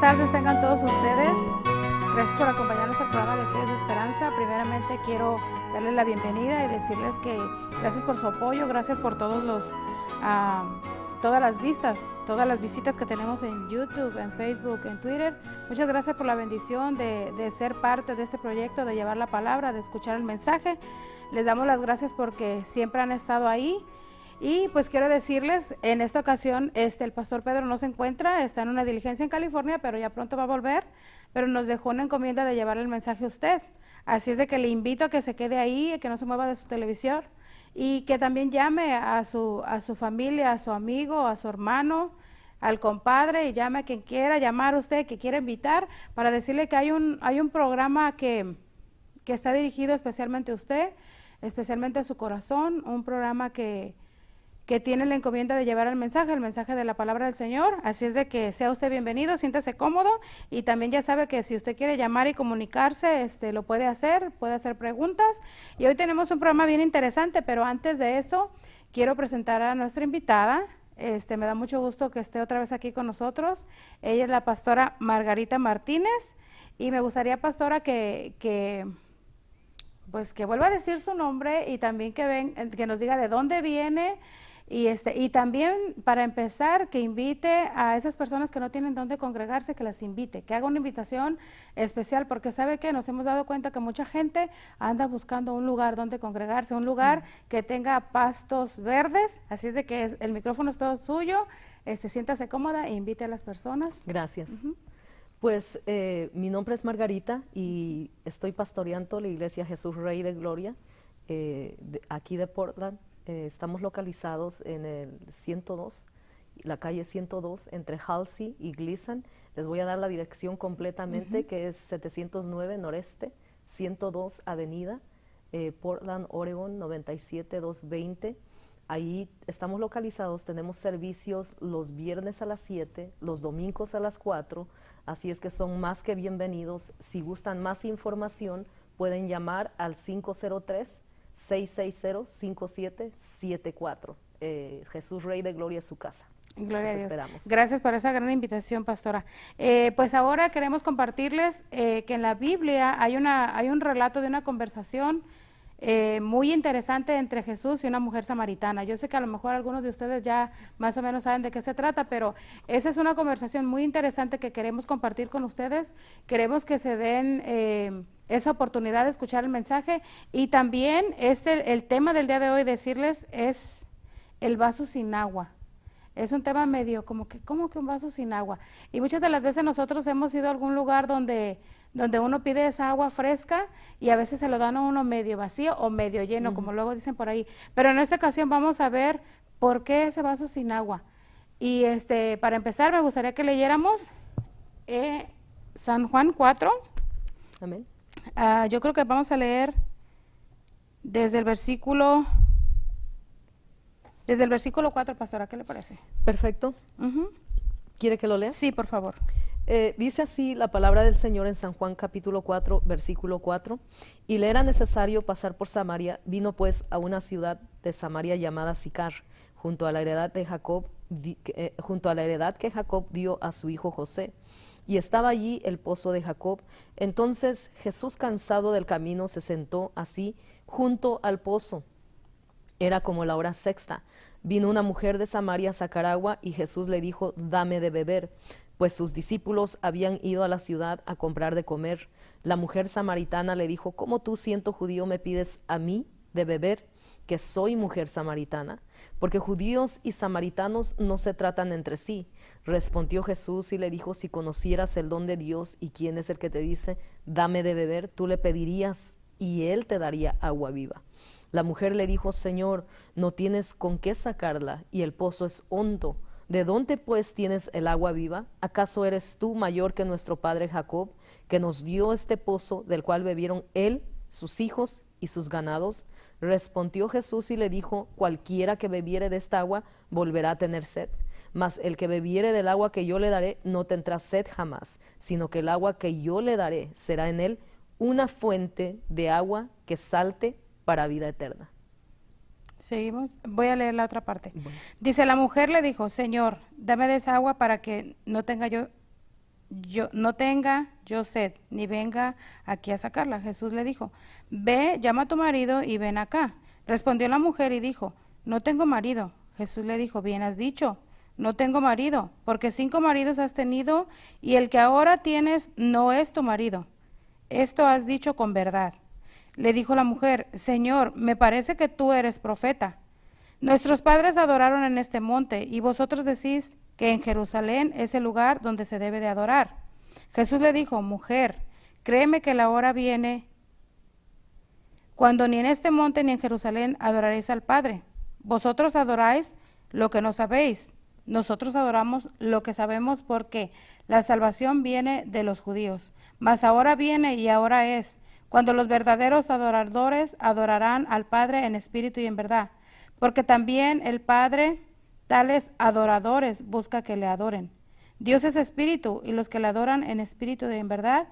tardes tengan todos ustedes. Gracias por acompañarnos al programa Deseos de Esperanza. Primeramente quiero darles la bienvenida y decirles que gracias por su apoyo, gracias por todas las visitas que tenemos en YouTube, en Facebook, en Twitter. Muchas gracias por la bendición de ser parte de este proyecto, de llevar la palabra, de escuchar el mensaje. Les damos las gracias porque siempre han estado ahí. Y pues quiero decirles, en esta ocasión el pastor Pedro no se encuentra, está en una diligencia en California, pero ya pronto va a volver, pero nos dejó una encomienda de llevarle el mensaje a usted. Así es de que le invito a que se quede ahí, que no se mueva de su televisor y que también llame a su familia, a su amigo, a su hermano, al compadre, y llame a quien quiera llamar a usted, que quiera invitar, para decirle que hay un programa que está dirigido especialmente a usted, especialmente a su corazón, un programa que tiene la encomienda de llevar el mensaje de la palabra del Señor. Así es de que sea usted bienvenido, siéntase cómodo, y también ya sabe que si usted quiere llamar y comunicarse, lo puede hacer preguntas. Y hoy tenemos un programa bien interesante, pero antes de eso, quiero presentar a nuestra invitada. Me da mucho gusto que esté otra vez aquí con nosotros. Ella es la pastora Margarita Martínez, y me gustaría, pastora, que vuelva a decir su nombre y también que nos diga de dónde viene. Y también, para empezar, que invite a esas personas que no tienen dónde congregarse, que las invite, que haga una invitación especial, porque sabe que nos hemos dado cuenta que mucha gente anda buscando un lugar donde congregarse, un lugar que tenga pastos verdes. Así es de que el micrófono es todo suyo. Siéntase cómoda e invite a las personas. Gracias. Pues mi nombre es Margarita y estoy pastoreando la iglesia Jesús Rey de Gloria, aquí de Portland. Estamos localizados en el 102, la calle 102, entre Halsey y Gleason. Les voy a dar la dirección completamente, que es 709 Noreste, 102 Avenida, Portland, Oregon, 97220. Ahí estamos localizados, tenemos servicios los viernes a las 7, los domingos a las 4, así es que son más que bienvenidos. Si gustan más información, pueden llamar al 503-660-5774. Jesús Rey de Gloria es su casa. Gloria a Dios. Esperamos. Gracias por esa gran invitación, pastora. Pues ahora queremos compartirles que en la Biblia hay un relato de una conversación muy interesante entre Jesús y una mujer samaritana. Yo sé que a lo mejor algunos de ustedes ya más o menos saben de qué se trata, pero esa es una conversación muy interesante que queremos compartir con ustedes. Queremos que se den esa oportunidad de escuchar el mensaje, y también el tema del día de hoy, decirles, es el vaso sin agua. Es un tema medio como que un vaso sin agua. Y muchas de las veces nosotros hemos ido a algún lugar donde uno pide esa agua fresca y a veces se lo dan a uno medio vacío o medio lleno, como luego dicen por ahí. Pero en esta ocasión vamos a ver por qué ese vaso sin agua. Y para empezar, me gustaría que leyéramos San Juan 4. Amén. Yo creo que vamos a leer desde el versículo 4, pastora, ¿qué le parece? Perfecto. ¿Quiere que lo lea? Sí, por favor. Dice así la palabra del Señor en San Juan capítulo 4, versículo 4. Y le era necesario pasar por Samaria. Vino pues a una ciudad de Samaria llamada Sicar, junto a la heredad que Jacob dio a su hijo José. Y estaba allí el pozo de Jacob. Entonces Jesús, cansado del camino, se sentó así junto al pozo. Era como la hora sexta. Vino una mujer de Samaria a sacar agua, y Jesús le dijo: dame de beber, pues sus discípulos habían ido a la ciudad a comprar de comer. La mujer samaritana le dijo: ¿cómo tú, siendo judío, me pides a mí de beber, que soy mujer samaritana? Porque judíos y samaritanos no se tratan entre sí. Respondió Jesús y le dijo: si conocieras el don de Dios y quién es el que te dice, dame de beber, tú le pedirías y él te daría agua viva. La mujer le dijo: Señor, no tienes con qué sacarla y el pozo es hondo. ¿De dónde pues tienes el agua viva? ¿Acaso eres tú mayor que nuestro padre Jacob, que nos dio este pozo, del cual bebieron él, sus hijos y sus ganados? Respondió Jesús y le dijo: cualquiera que bebiere de esta agua volverá a tener sed. Mas el que bebiere del agua que yo le daré no tendrá sed jamás, sino que el agua que yo le daré será en él una fuente de agua que salte para vida eterna. Seguimos. Voy a leer la otra parte. Bueno. Dice: la mujer le dijo: Señor, dame de esa agua para que no tenga yo no tenga yo sed, ni venga aquí a sacarla. Jesús le dijo, ve, llama a tu marido y ven acá. Respondió la mujer y dijo, no tengo marido. Jesús le dijo, bien has dicho, no tengo marido, porque 5 maridos has tenido y el que ahora tienes no es tu marido. Esto has dicho con verdad. Le dijo la mujer, Señor, me parece que tú eres profeta. Nuestros padres adoraron en este monte y vosotros decís que en Jerusalén es el lugar donde se debe de adorar. Jesús le dijo, mujer, créeme que la hora viene cuando ni en este monte ni en Jerusalén adoraréis al Padre. Vosotros adoráis lo que no sabéis. Nosotros adoramos lo que sabemos porque la salvación viene de los judíos. Mas ahora viene y ahora es, cuando los verdaderos adoradores adorarán al Padre en espíritu y en verdad. Porque también el Padre, tales adoradores, busca que le adoren. Dios es espíritu y los que le adoran en espíritu y en verdad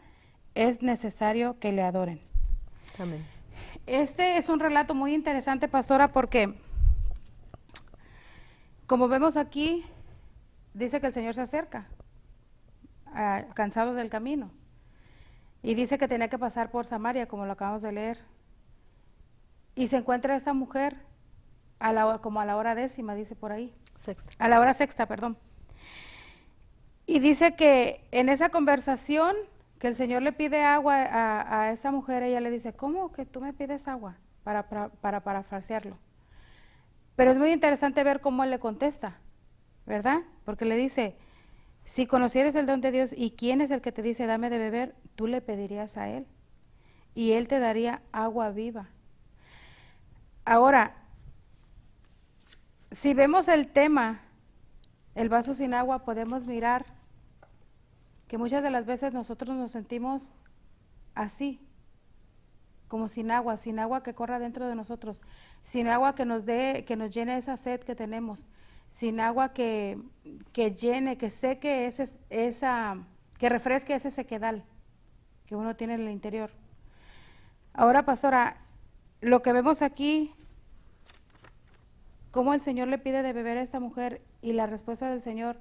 es necesario que le adoren. Amén. Este es un relato muy interesante, pastora, porque como vemos aquí, dice que el Señor se acerca, cansado del camino. Y dice que tenía que pasar por Samaria, como lo acabamos de leer. Y se encuentra esta mujer como a la hora 10:00, dice por ahí. Sexta. A la hora 6:00, perdón. Y dice que en esa conversación que el Señor le pide agua a esa mujer, ella le dice, ¿cómo que tú me pides agua? Para parafrasearlo. Pero es muy interesante ver cómo él le contesta, ¿verdad? Porque le dice, si conocieres el don de Dios y quién es el que te dice, dame de beber, tú le pedirías a él y él te daría agua viva. Ahora, si vemos el tema, el vaso sin agua, podemos mirar que muchas de las veces nosotros nos sentimos así, como sin agua que corra dentro de nosotros, sin agua que nos llene esa sed que tenemos, sin agua que llene, que seque que refresque ese sequedal que uno tiene en el interior. Ahora, pastora, lo que vemos aquí, cómo el Señor le pide de beber a esta mujer y la respuesta del Señor,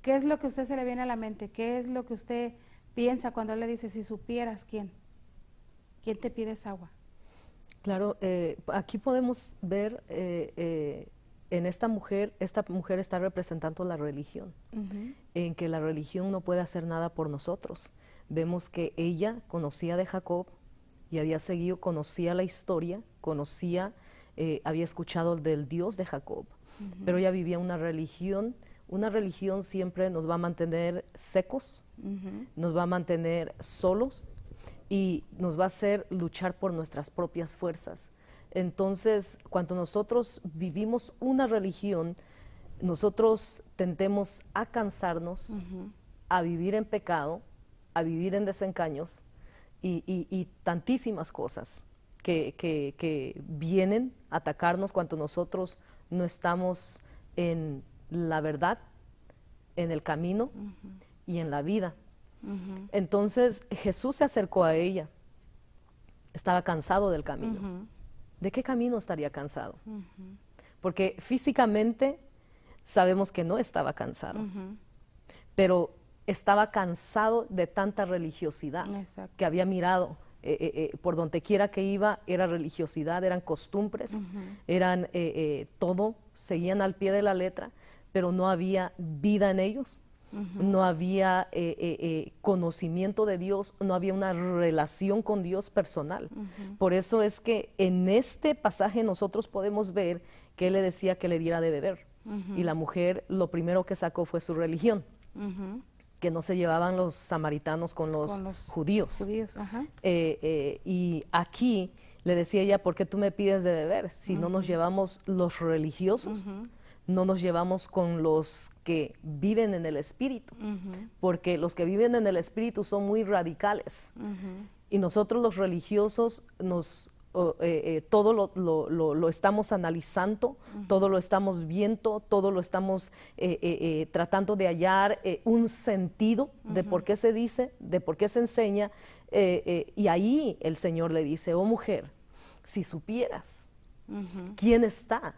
¿qué es lo que a usted se le viene a la mente? ¿Qué es lo que usted piensa cuando Él le dice, si supieras quién te pide esa agua? Claro, aquí podemos ver en esta mujer está representando la religión, en que la religión no puede hacer nada por nosotros. Vemos que ella conocía de Jacob y había seguido, conocía la historia, había escuchado del Dios de Jacob, pero ella vivía una religión siempre nos va a mantener secos, nos va a mantener solos y nos va a hacer luchar por nuestras propias fuerzas. Entonces, cuando nosotros vivimos una religión, nosotros tendemos a cansarnos, a vivir en pecado, a vivir en desengaños y tantísimas cosas que vienen a atacarnos cuando nosotros no estamos en la verdad, en el camino y en la vida. Entonces Jesús se acercó a ella, estaba cansado del camino. ¿De qué camino estaría cansado? Porque físicamente sabemos que no estaba cansado, pero estaba cansado de tanta religiosidad. Exacto. Que había mirado. Por donde quiera que iba era religiosidad, eran costumbres, eran todo, seguían al pie de la letra, pero no había vida en ellos, no había conocimiento de Dios, no había una relación con Dios personal. Por eso es que en este pasaje nosotros podemos ver que Él le decía que le diera de beber, y la mujer lo primero que sacó fue su religión. Que no se llevaban los samaritanos con los judíos. Y aquí le decía ella, ¿por qué tú me pides de beber? Si no nos llevamos los religiosos, no nos llevamos con los que viven en el Espíritu, porque los que viven en el Espíritu son muy radicales. Y nosotros los religiosos todo lo estamos analizando, todo lo estamos viendo, todo lo estamos tratando de hallar un sentido de por qué se dice, de por qué se enseña, y ahí el Señor le dice, oh mujer, si supieras quién está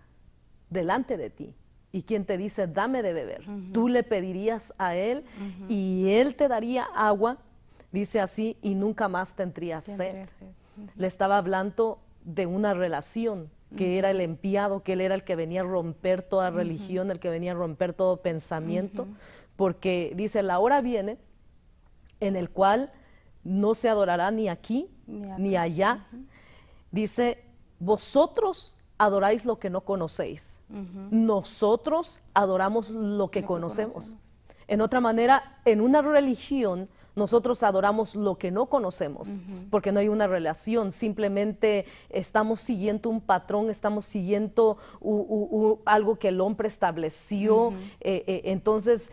delante de ti, y quien te dice, dame de beber. Tú le pedirías a él y él te daría agua, dice así, y nunca más tendrías sed. Le estaba hablando de una relación, que era el enviado, que él era el que venía a romper toda religión, el que venía a romper todo pensamiento, porque dice, la hora viene en el cual no se adorará ni aquí ni allá. Dice, vosotros adoráis lo que no conocéis, nosotros adoramos lo que conocemos. En otra manera, en una religión, nosotros adoramos lo que no conocemos, porque no hay una relación, simplemente estamos siguiendo un patrón, estamos siguiendo algo que el hombre estableció. Entonces,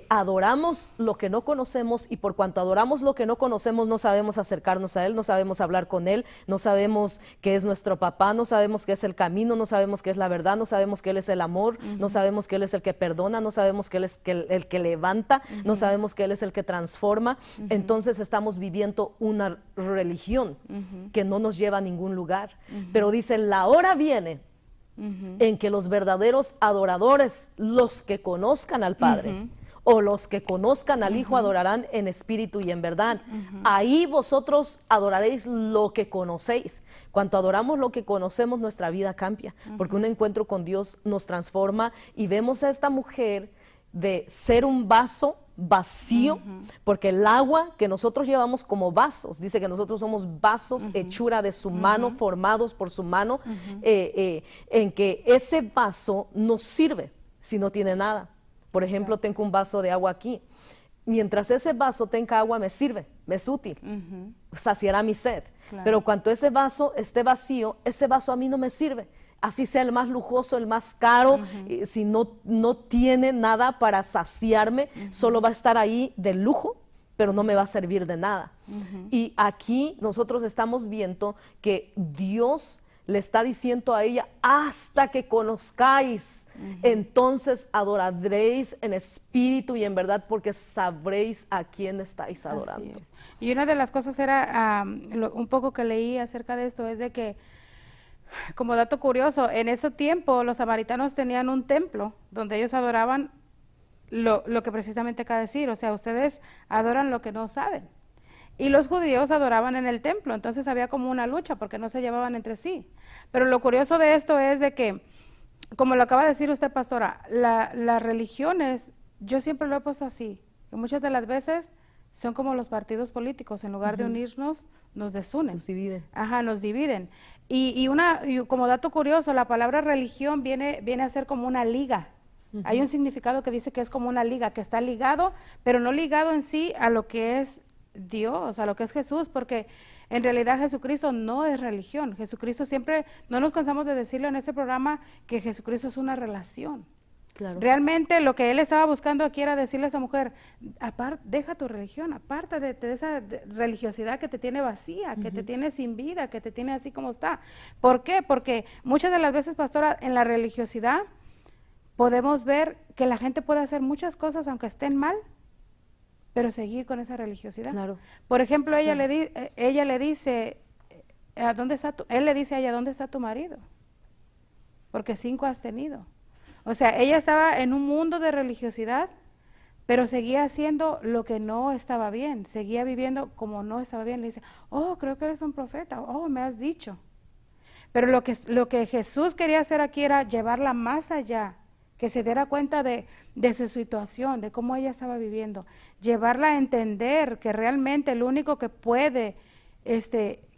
adoramos lo que no conocemos, y por cuanto adoramos lo que no conocemos, no sabemos acercarnos a Él, no sabemos hablar con Él, no sabemos que es nuestro papá, no sabemos que es el camino, no sabemos que es la verdad, no sabemos que Él es el amor, no sabemos que Él es el que perdona, no sabemos que Él es el que levanta, no sabemos que Él es el que transforma. Entonces estamos viviendo una religión que no nos lleva a ningún lugar. Pero dice, la hora viene en que los verdaderos adoradores, los que conozcan al Padre, o los que conozcan al Hijo, adorarán en espíritu y en verdad. Ahí vosotros adoraréis lo que conocéis. Cuando adoramos lo que conocemos, nuestra vida cambia, porque un encuentro con Dios nos transforma, y vemos a esta mujer de ser un vaso vacío, porque el agua que nosotros llevamos como vasos, dice que nosotros somos vasos, hechura de su mano, formados por su mano, en que ese vaso no sirve si no tiene nada. Por ejemplo, tengo un vaso de agua aquí. Mientras ese vaso tenga agua, me sirve, me es útil, saciará mi sed. Pero cuando ese vaso esté vacío, ese vaso a mí no me sirve. Así sea el más lujoso, el más caro, si no tiene nada para saciarme, solo va a estar ahí de lujo, pero no me va a servir de nada. Y aquí nosotros estamos viendo que Dios le está diciendo a ella, hasta que conozcáis, entonces adoraréis en espíritu y en verdad, porque sabréis a quién estáis adorando. Y una de las cosas era, un poco que leí acerca de esto, es de que, como dato curioso, en ese tiempo los samaritanos tenían un templo donde ellos adoraban lo que precisamente acaba de decir, o sea, ustedes adoran lo que no saben. Y los judíos adoraban en el templo, entonces había como una lucha porque no se llevaban entre sí. Pero lo curioso de esto es de que, como lo acaba de decir usted, pastora, las religiones, yo siempre lo he puesto así, que muchas de las veces son como los partidos políticos, en lugar de unirnos, nos desunen. Nos dividen. Nos dividen. Y como dato curioso, la palabra religión viene a ser como una liga. Hay un significado que dice que es como una liga, que está ligado, pero no ligado en sí a lo que es Dios, a lo que es Jesús, porque en realidad Jesucristo no es religión. Jesucristo siempre, no nos cansamos de decirlo en ese programa, que Jesucristo es una relación. Claro. Realmente lo que él estaba buscando aquí era decirle a esa mujer, deja tu religión, apártate de esa religiosidad que te tiene vacía, que te tiene sin vida, que te tiene así como está. ¿Por qué? Porque muchas de las veces, pastora, en la religiosidad podemos ver que la gente puede hacer muchas cosas aunque estén mal, pero seguir con esa religiosidad. Claro. Por ejemplo, ella le dice, él le dice a ella, ¿dónde está tu marido? Porque 5 has tenido. O sea, ella estaba en un mundo de religiosidad, pero seguía haciendo lo que no estaba bien, seguía viviendo como no estaba bien. Le dice, oh, creo que eres un profeta, oh, me has dicho. Pero lo que Jesús quería hacer aquí era llevarla más allá, que se diera cuenta de su situación, de cómo ella estaba viviendo, llevarla a entender que realmente el único que puede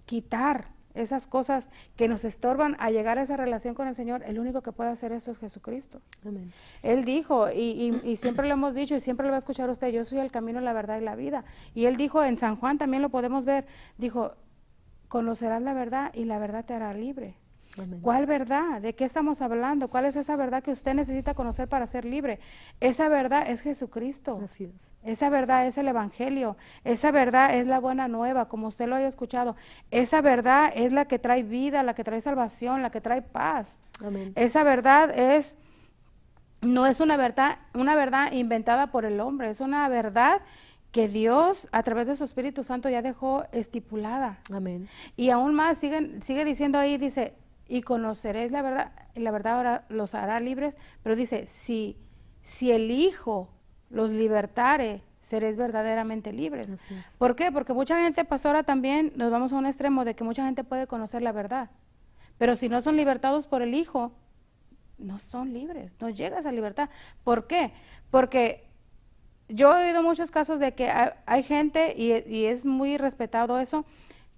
quitar esas cosas que nos estorban a llegar a esa relación con el Señor, el único que puede hacer eso es Jesucristo. Amén. Él dijo, y siempre lo hemos dicho, y siempre lo va a escuchar usted, yo soy el camino, la verdad y la vida. Y él dijo, en San Juan también lo podemos ver, dijo, conocerás la verdad y la verdad te hará libre. Amén. ¿Cuál verdad? ¿De qué estamos hablando? ¿Cuál es esa verdad que usted necesita conocer para ser libre? Esa verdad es Jesucristo. Así es. Esa verdad es el Evangelio. Esa verdad es la buena nueva, como usted lo haya escuchado. Esa verdad es la que trae vida, la que trae salvación, la que trae paz. Amén. Esa verdad no es una verdad inventada por el hombre, es una verdad que Dios a través de su Espíritu Santo ya dejó estipulada. Amén. Y aún más sigue diciendo ahí, dice, y conoceréis la verdad, y la verdad ahora los hará libres, pero dice, si el Hijo los libertare, seréis verdaderamente libres. Así es. ¿Por qué? Porque mucha gente, pastora, también nos vamos a un extremo de que mucha gente puede conocer la verdad, pero si no son libertados por el Hijo, no son libres, no llega a esa libertad. ¿Por qué? Porque yo he oído muchos casos de que hay gente, y es muy respetado eso,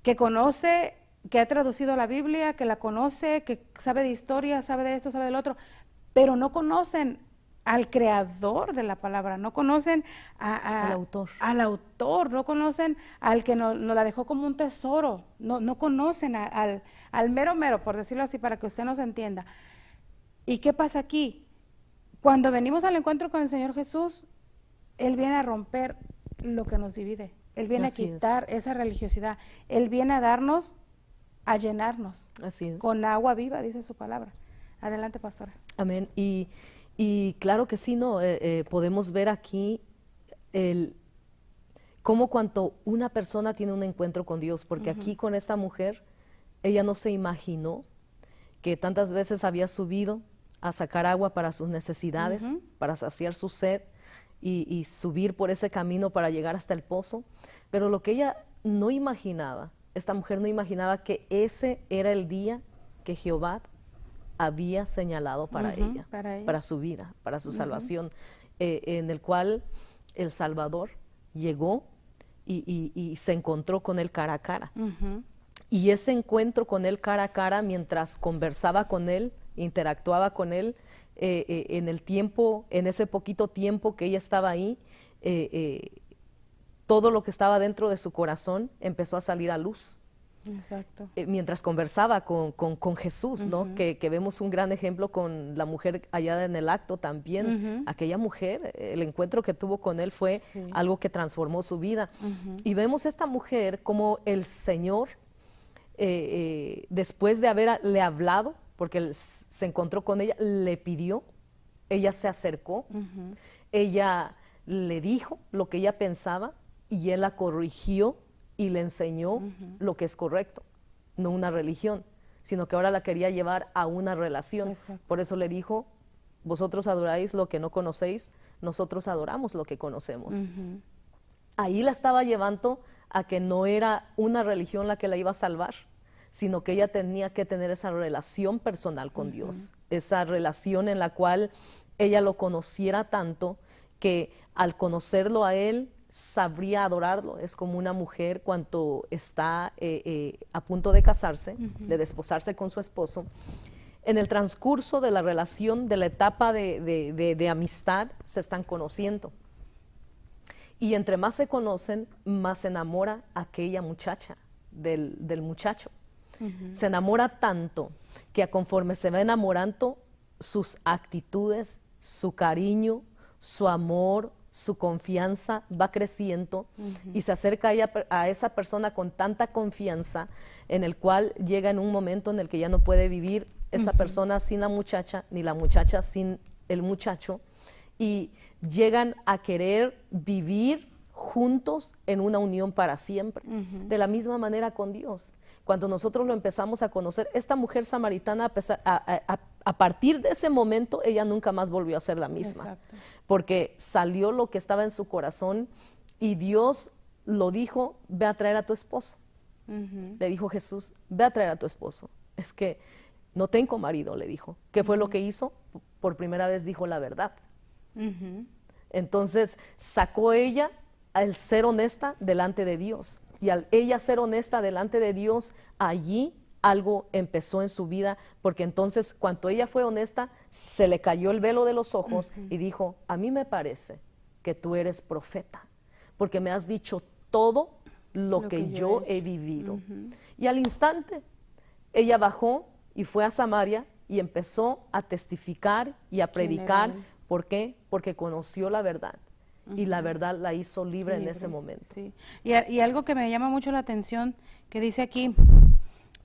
que conoce, que ha traducido la Biblia, que la conoce, que sabe de historia, sabe de esto, sabe del otro, pero no conocen al creador de la palabra, no conocen al autor, no conocen al que nos la dejó como un tesoro, no conocen al mero mero, por decirlo así, para que usted nos entienda. ¿Y qué pasa aquí? Cuando venimos al encuentro con el Señor Jesús, Él viene a romper lo que nos divide, Él viene Así a quitar esa religiosidad, Él viene a darnos, a llenarnos. Así es. Con agua viva, dice su palabra. Adelante, pastora. Amén. Y claro que sí, ¿no? Podemos ver aquí cómo cuando una persona tiene un encuentro con Dios, porque aquí con esta mujer, ella no se imaginó que tantas veces había subido a sacar agua para sus necesidades, para saciar su sed y subir por ese camino para llegar hasta el pozo, pero lo que ella no imaginaba, esta mujer no imaginaba que ese era el día que Jehová había señalado para ella, para su vida, para su salvación, en el cual el Salvador llegó y se encontró con él cara a cara. Y ese encuentro con él cara a cara, mientras conversaba con él, interactuaba con él, en el tiempo, en ese poquito tiempo que ella estaba ahí, todo lo que estaba dentro de su corazón empezó a salir a luz. Exacto. Mientras conversaba con Jesús, ¿no? Que vemos un gran ejemplo con la mujer allá en el acto también. Aquella mujer, el encuentro que tuvo con él fue algo que transformó su vida. Y vemos esta mujer como el Señor, después de haberle hablado, porque él se encontró con ella, le pidió, ella se acercó, ella le dijo lo que ella pensaba y él la corrigió y le enseñó lo que es correcto, no una religión, sino que ahora la quería llevar a una relación. Exacto. Por eso le dijo, vosotros adoráis lo que no conocéis, nosotros adoramos lo que conocemos. Ahí la estaba llevando a que no era una religión la que la iba a salvar, sino que ella tenía que tener esa relación personal con Dios, esa relación en la cual ella lo conociera tanto que al conocerlo a él, sabría adorarlo. Es como una mujer cuando está a punto de casarse, de desposarse con su esposo. En el transcurso de la relación, de la etapa de amistad, se están conociendo. Y entre más se conocen, más se enamora aquella muchacha del muchacho. Se enamora tanto que conforme se va enamorando, sus actitudes, su cariño, su amor, su confianza va creciendo y se acerca a esa persona con tanta confianza, en el cual llega en un momento en el que ya no puede vivir esa persona sin la muchacha, ni la muchacha sin el muchacho, y llegan a querer vivir juntos en una unión para siempre. De la misma manera con Dios. Cuando nosotros lo empezamos a conocer, esta mujer samaritana, a partir de ese momento, ella nunca más volvió a ser la misma. Exacto. Porque salió lo que estaba en su corazón y Dios lo dijo, ve a traer a tu esposo. Le dijo Jesús, ve a traer a tu esposo. Es que no tengo marido, le dijo. ¿Qué fue lo que hizo? Por primera vez dijo la verdad. Entonces sacó ella al ser honesta delante de Dios. Y al ella ser honesta delante de Dios, allí algo empezó en su vida, porque entonces cuando ella fue honesta, se le cayó el velo de los ojos y dijo, a mí me parece que tú eres profeta, porque me has dicho todo lo que yo he vivido. Y al instante, ella bajó y fue a Samaria y empezó a testificar y a predicar. ¿Por qué? Porque conoció la verdad. Y la verdad la hizo libre en ese momento. Sí. Y algo que me llama mucho la atención, que dice aquí,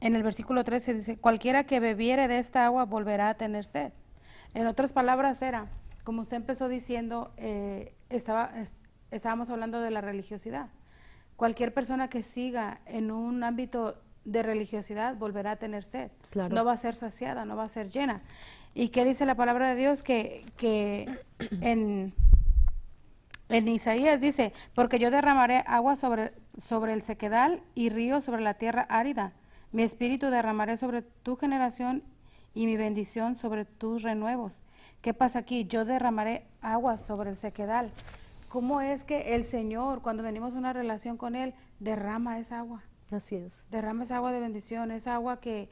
en el versículo 13, dice, cualquiera que bebiere de esta agua volverá a tener sed. En otras palabras era, como usted empezó diciendo, estábamos hablando de la religiosidad. Cualquier persona que siga en un ámbito de religiosidad, volverá a tener sed. Claro. No va a ser saciada, no va a ser llena. ¿Y qué dice la palabra de Dios? Que en Isaías dice, porque yo derramaré agua sobre el sequedal y río sobre la tierra árida. Mi espíritu derramaré sobre tu generación y mi bendición sobre tus renuevos. ¿Qué pasa aquí? Yo derramaré agua sobre el sequedal. ¿Cómo es que el Señor, cuando venimos a una relación con Él, derrama esa agua? Así es. Derrama esa agua de bendición, esa agua que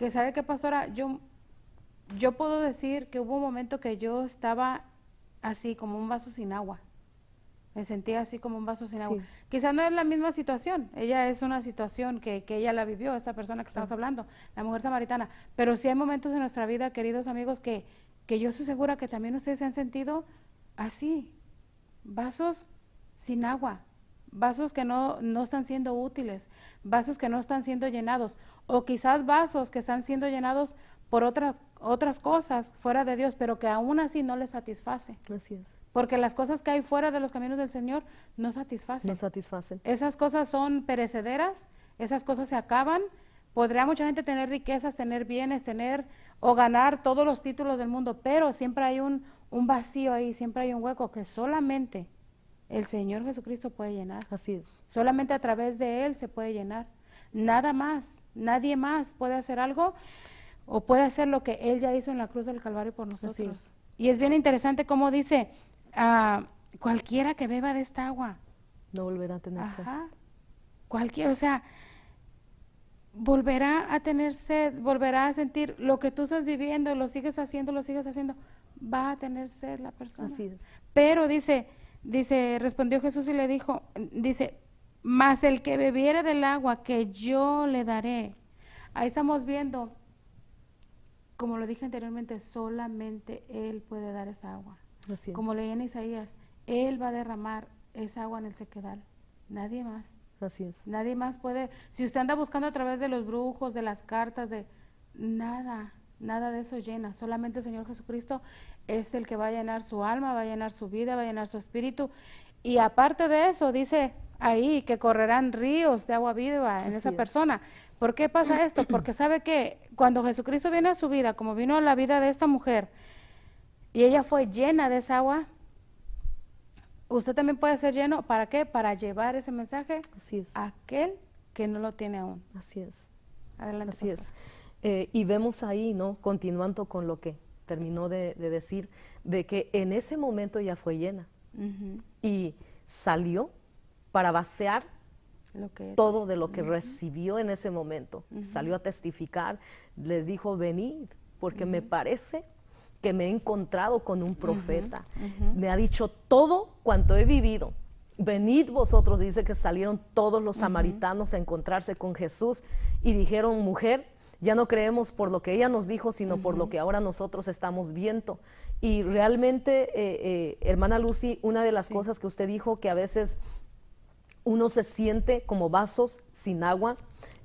¿sabe qué, pastora? Yo puedo decir que hubo un momento que yo estaba así, como un vaso sin agua. Me sentía así como un vaso sin agua. Sí. Quizás no es la misma situación. Ella es una situación que ella la vivió, esta persona que estamos hablando, la mujer samaritana. Pero sí hay momentos en nuestra vida, queridos amigos, que yo estoy segura que también ustedes se han sentido así. Vasos sin agua. Vasos que no están siendo útiles. Vasos que no están siendo llenados. O quizás vasos que están siendo llenados por otras cosas fuera de Dios, pero que aún así no les satisface. Así es. Porque las cosas que hay fuera de los caminos del Señor no satisfacen. No satisfacen. Esas cosas son perecederas, esas cosas se acaban. Podría mucha gente tener riquezas, tener bienes, tener o ganar todos los títulos del mundo, pero siempre hay un vacío ahí, siempre hay un hueco que solamente el Señor Jesucristo puede llenar. Así es. Solamente a través de Él se puede llenar. Nada más, nadie más puede hacer algo o puede hacer lo que Él ya hizo en la cruz del Calvario por nosotros. Así es. Y es bien interesante cómo dice, cualquiera que beba de esta agua. No volverá a tener sed. Ajá. Cualquiera, o sea, volverá a tener sed, volverá a sentir lo que tú estás viviendo, lo sigues haciendo, va a tener sed la persona. Así es. Pero dice, respondió Jesús y le dijo, dice, mas el que bebiere del agua que yo le daré. Ahí estamos viendo, como lo dije anteriormente, solamente Él puede dar esa agua. Así es. Como leí en Isaías, Él va a derramar esa agua en el sequedal, nadie más. Así es. Nadie más puede, si usted anda buscando a través de los brujos, de las cartas, de nada de eso llena, solamente el Señor Jesucristo es el que va a llenar su alma, va a llenar su vida, va a llenar su espíritu, y aparte de eso, dice ahí que correrán ríos de agua viva en esa persona. ¿Por qué pasa esto? Porque sabe que cuando Jesucristo viene a su vida, como vino a la vida de esta mujer, y ella fue llena de esa agua, usted también puede ser lleno, ¿para qué? Para llevar ese mensaje Así es. a aquel que no lo tiene aún. Así es. Adelante. Así es. pastora. Y vemos ahí, ¿no? Continuando con lo que terminó de decir, de que en ese momento ya fue llena y salió para vaciar todo de lo que recibió en ese momento. Salió a testificar, les dijo, venid, porque me parece que me he encontrado con un profeta. Me ha dicho todo cuanto he vivido. Venid vosotros, dice que salieron todos los samaritanos a encontrarse con Jesús y dijeron, mujer, ya no creemos por lo que ella nos dijo, sino por lo que ahora nosotros estamos viendo. Y realmente, hermana Lucy, una de las cosas que usted dijo, que a veces uno se siente como vasos sin agua,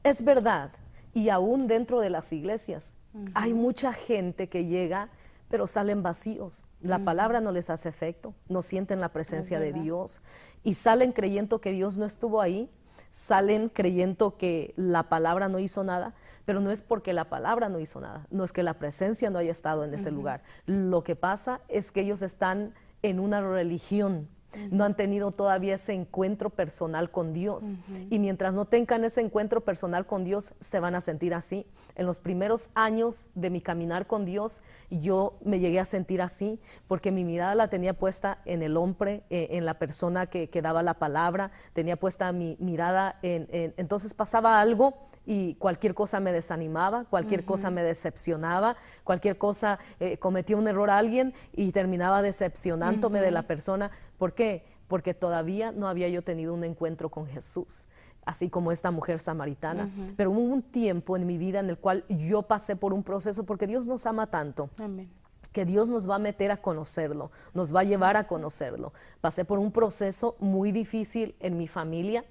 es verdad. Y aún dentro de las iglesias hay mucha gente que llega, pero salen vacíos. La palabra no les hace efecto, no sienten la presencia de Dios y salen creyendo que Dios no estuvo ahí, salen creyendo que la palabra no hizo nada, pero no es porque la palabra no hizo nada, no es que la presencia no haya estado en ese lugar. Lo que pasa es que ellos están en una religión, no han tenido todavía ese encuentro personal con Dios. Y mientras no tengan ese encuentro personal con Dios, se van a sentir así. En los primeros años de mi caminar con Dios, yo me llegué a sentir así, porque mi mirada la tenía puesta en el hombre, en la persona que daba la palabra, tenía puesta mi mirada entonces pasaba algo y cualquier cosa me desanimaba, cualquier cosa me decepcionaba, cualquier cosa, cometía un error a alguien y terminaba decepcionándome de la persona. ¿Por qué? Porque todavía no había yo tenido un encuentro con Jesús, así como esta mujer samaritana. Pero hubo un tiempo en mi vida en el cual yo pasé por un proceso, porque Dios nos ama tanto. Amén. Que Dios nos va a meter a conocerlo, nos va a llevar a conocerlo. Pasé por un proceso muy difícil en mi familia,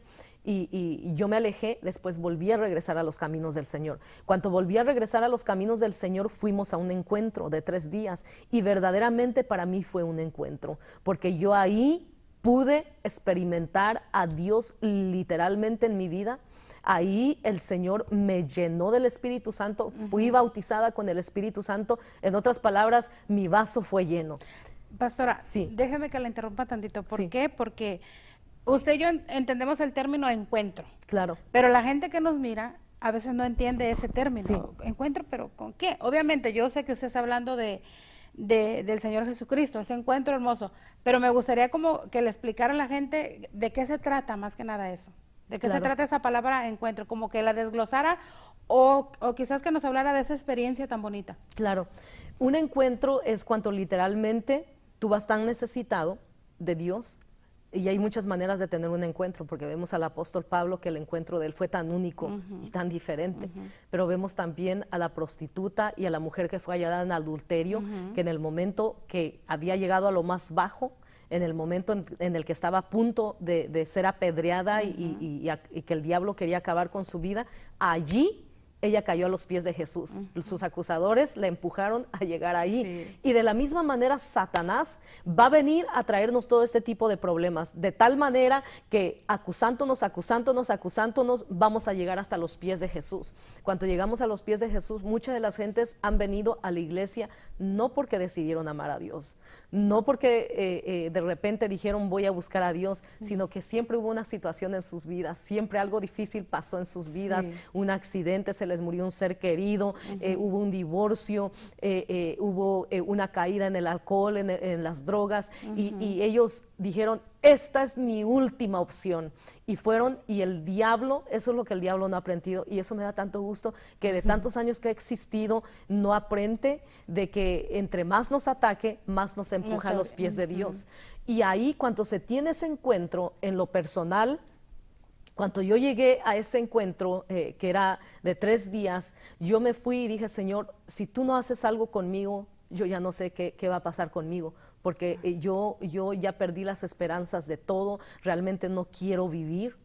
y yo me alejé, después volví a regresar a los caminos del Señor. Cuando volví a regresar a los caminos del Señor, fuimos a un encuentro de 3 días y verdaderamente para mí fue un encuentro, porque yo ahí pude experimentar a Dios literalmente en mi vida. ahí el Señor me llenó del Espíritu Santo, fui bautizada con el Espíritu Santo. En otras palabras, mi vaso fue lleno. Pastora, Sí. déjeme que la interrumpa tantito. ¿Por Sí. qué? Porque usted y yo entendemos el término encuentro, Claro. pero la gente que nos mira a veces no entiende ese término. Sí. Encuentro, pero ¿con qué? Obviamente yo sé que usted está hablando del Señor Jesucristo, ese encuentro hermoso, pero me gustaría como que le explicara a la gente de qué se trata más que nada eso, de qué se Claro. trata esa palabra encuentro, como que la desglosara o quizás que nos hablara de esa experiencia tan bonita. Claro, un encuentro es cuando literalmente tú vas tan necesitado de Dios, y hay muchas maneras de tener un encuentro, porque vemos al apóstol Pablo que el encuentro de él fue tan único y tan diferente, pero vemos también a la prostituta y a la mujer que fue hallada en adulterio, que en el momento que había llegado a lo más bajo, en el momento en el que estaba a punto de ser apedreada y que el diablo quería acabar con su vida, allí ella cayó a los pies de Jesús. Sus acusadores la empujaron a llegar ahí. Sí. Y de la misma manera Satanás va a venir a traernos todo este tipo de problemas, de tal manera que acusándonos, vamos a llegar hasta los pies de Jesús. Cuando llegamos a los pies de Jesús, muchas de las gentes han venido a la iglesia no porque decidieron amar a Dios, no porque de repente dijeron voy a buscar a Dios, sino que siempre hubo una situación en sus vidas, siempre algo difícil pasó en sus vidas, Sí. un accidente, se les murió un ser querido, hubo un divorcio, hubo una caída en el alcohol, en las drogas, y ellos dijeron, esta es mi última opción. Y fueron, y el diablo, eso es lo que el diablo no ha aprendido, y eso me da tanto gusto, que de tantos años que ha existido, no aprende de que entre más nos ataque, más nos empuja a los pies de Dios. Y ahí, cuando se tiene ese encuentro en lo personal, cuando yo llegué a ese encuentro, que era de 3 días, yo me fui y dije, Señor, si tú no haces algo conmigo, yo ya no sé qué va a pasar conmigo, porque yo ya perdí las esperanzas de todo, realmente no quiero vivir.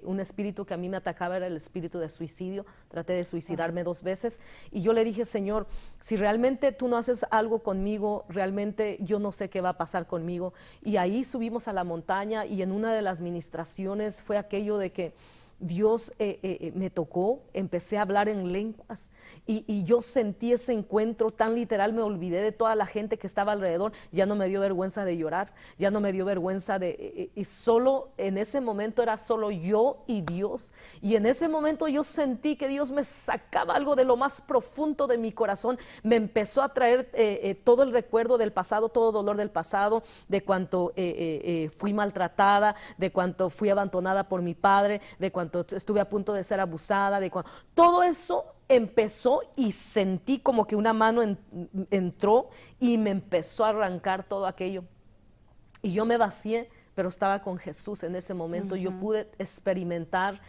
Un espíritu que a mí me atacaba era el espíritu de suicidio, traté de suicidarme 2 veces, y yo le dije, Señor, si realmente tú no haces algo conmigo, realmente yo no sé qué va a pasar conmigo. Y ahí subimos a la montaña, y en una de las ministraciones fue aquello de que Dios me tocó, empecé a hablar en lenguas y yo sentí ese encuentro tan literal, me olvidé de toda la gente que estaba alrededor, ya no me dio vergüenza de llorar, ya no me dio vergüenza y solo en ese momento era solo yo y Dios, y en ese momento yo sentí que Dios me sacaba algo de lo más profundo de mi corazón, me empezó a traer todo el recuerdo del pasado, todo dolor del pasado, de cuánto fui maltratada, de cuánto fui abandonada por mi padre, de cuánto estuve a punto de ser abusada, todo eso empezó, y sentí como que una mano entró y me empezó a arrancar todo aquello, y yo me vacié, pero estaba con Jesús en ese momento. Yo pude experimentar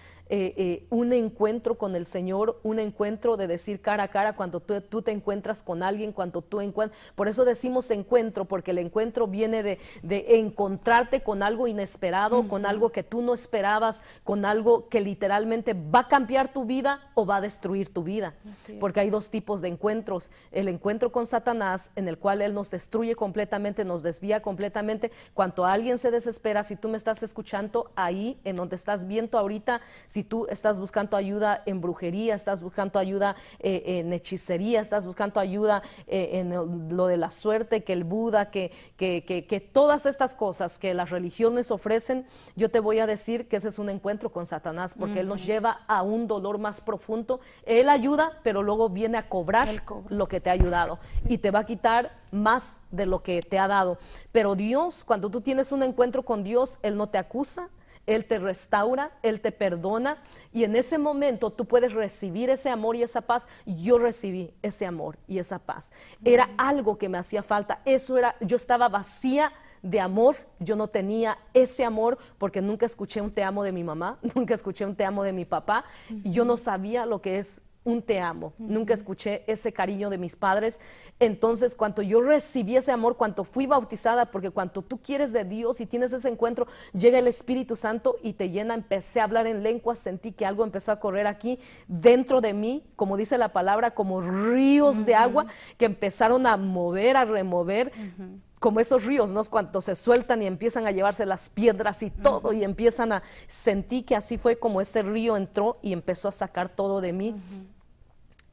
un encuentro con el Señor, un encuentro de decir cara a cara cuando tú te encuentras con alguien, cuando tú encuentras, por eso decimos encuentro, porque el encuentro viene de encontrarte con algo inesperado, con algo que tú no esperabas, con algo que literalmente va a cambiar tu vida o va a destruir tu vida, porque hay 2 tipos de encuentros: el encuentro con Satanás, en el cual él nos destruye completamente, nos desvía completamente. Cuando alguien se desespera, si tú me estás escuchando ahí, en donde estás viendo ahorita, si tú estás buscando ayuda en brujería, estás buscando ayuda en hechicería, estás buscando ayuda en lo de la suerte, que el Buda, que todas estas cosas que las religiones ofrecen, yo te voy a decir que ese es un encuentro con Satanás, porque él nos lleva a un dolor más profundo. Él ayuda, pero luego viene a cobrar lo que te ha ayudado, y te va a quitar más de lo que te ha dado. Pero Dios, cuando tú tienes un encuentro con Dios, Él no te acusa, Él te restaura, Él te perdona, y en ese momento tú puedes recibir ese amor y esa paz. Yo recibí ese amor y esa paz. Era algo que me hacía falta. Eso era, yo estaba vacía de amor, yo no tenía ese amor, porque nunca escuché un te amo de mi mamá, nunca escuché un te amo de mi papá, y yo no sabía lo que es un te amo, nunca escuché ese cariño de mis padres. Entonces, cuando yo recibí ese amor, cuando fui bautizada, porque cuando tú quieres de Dios y tienes ese encuentro, llega el Espíritu Santo y te llena. Empecé a hablar en lenguas, sentí que algo empezó a correr aquí dentro de mí, como dice la palabra, como ríos de agua que empezaron a mover, a remover. como esos ríos, ¿no? Cuando se sueltan y empiezan a llevarse las piedras y todo, y empiezan a, sentí que así fue como ese río entró y empezó a sacar todo de mí.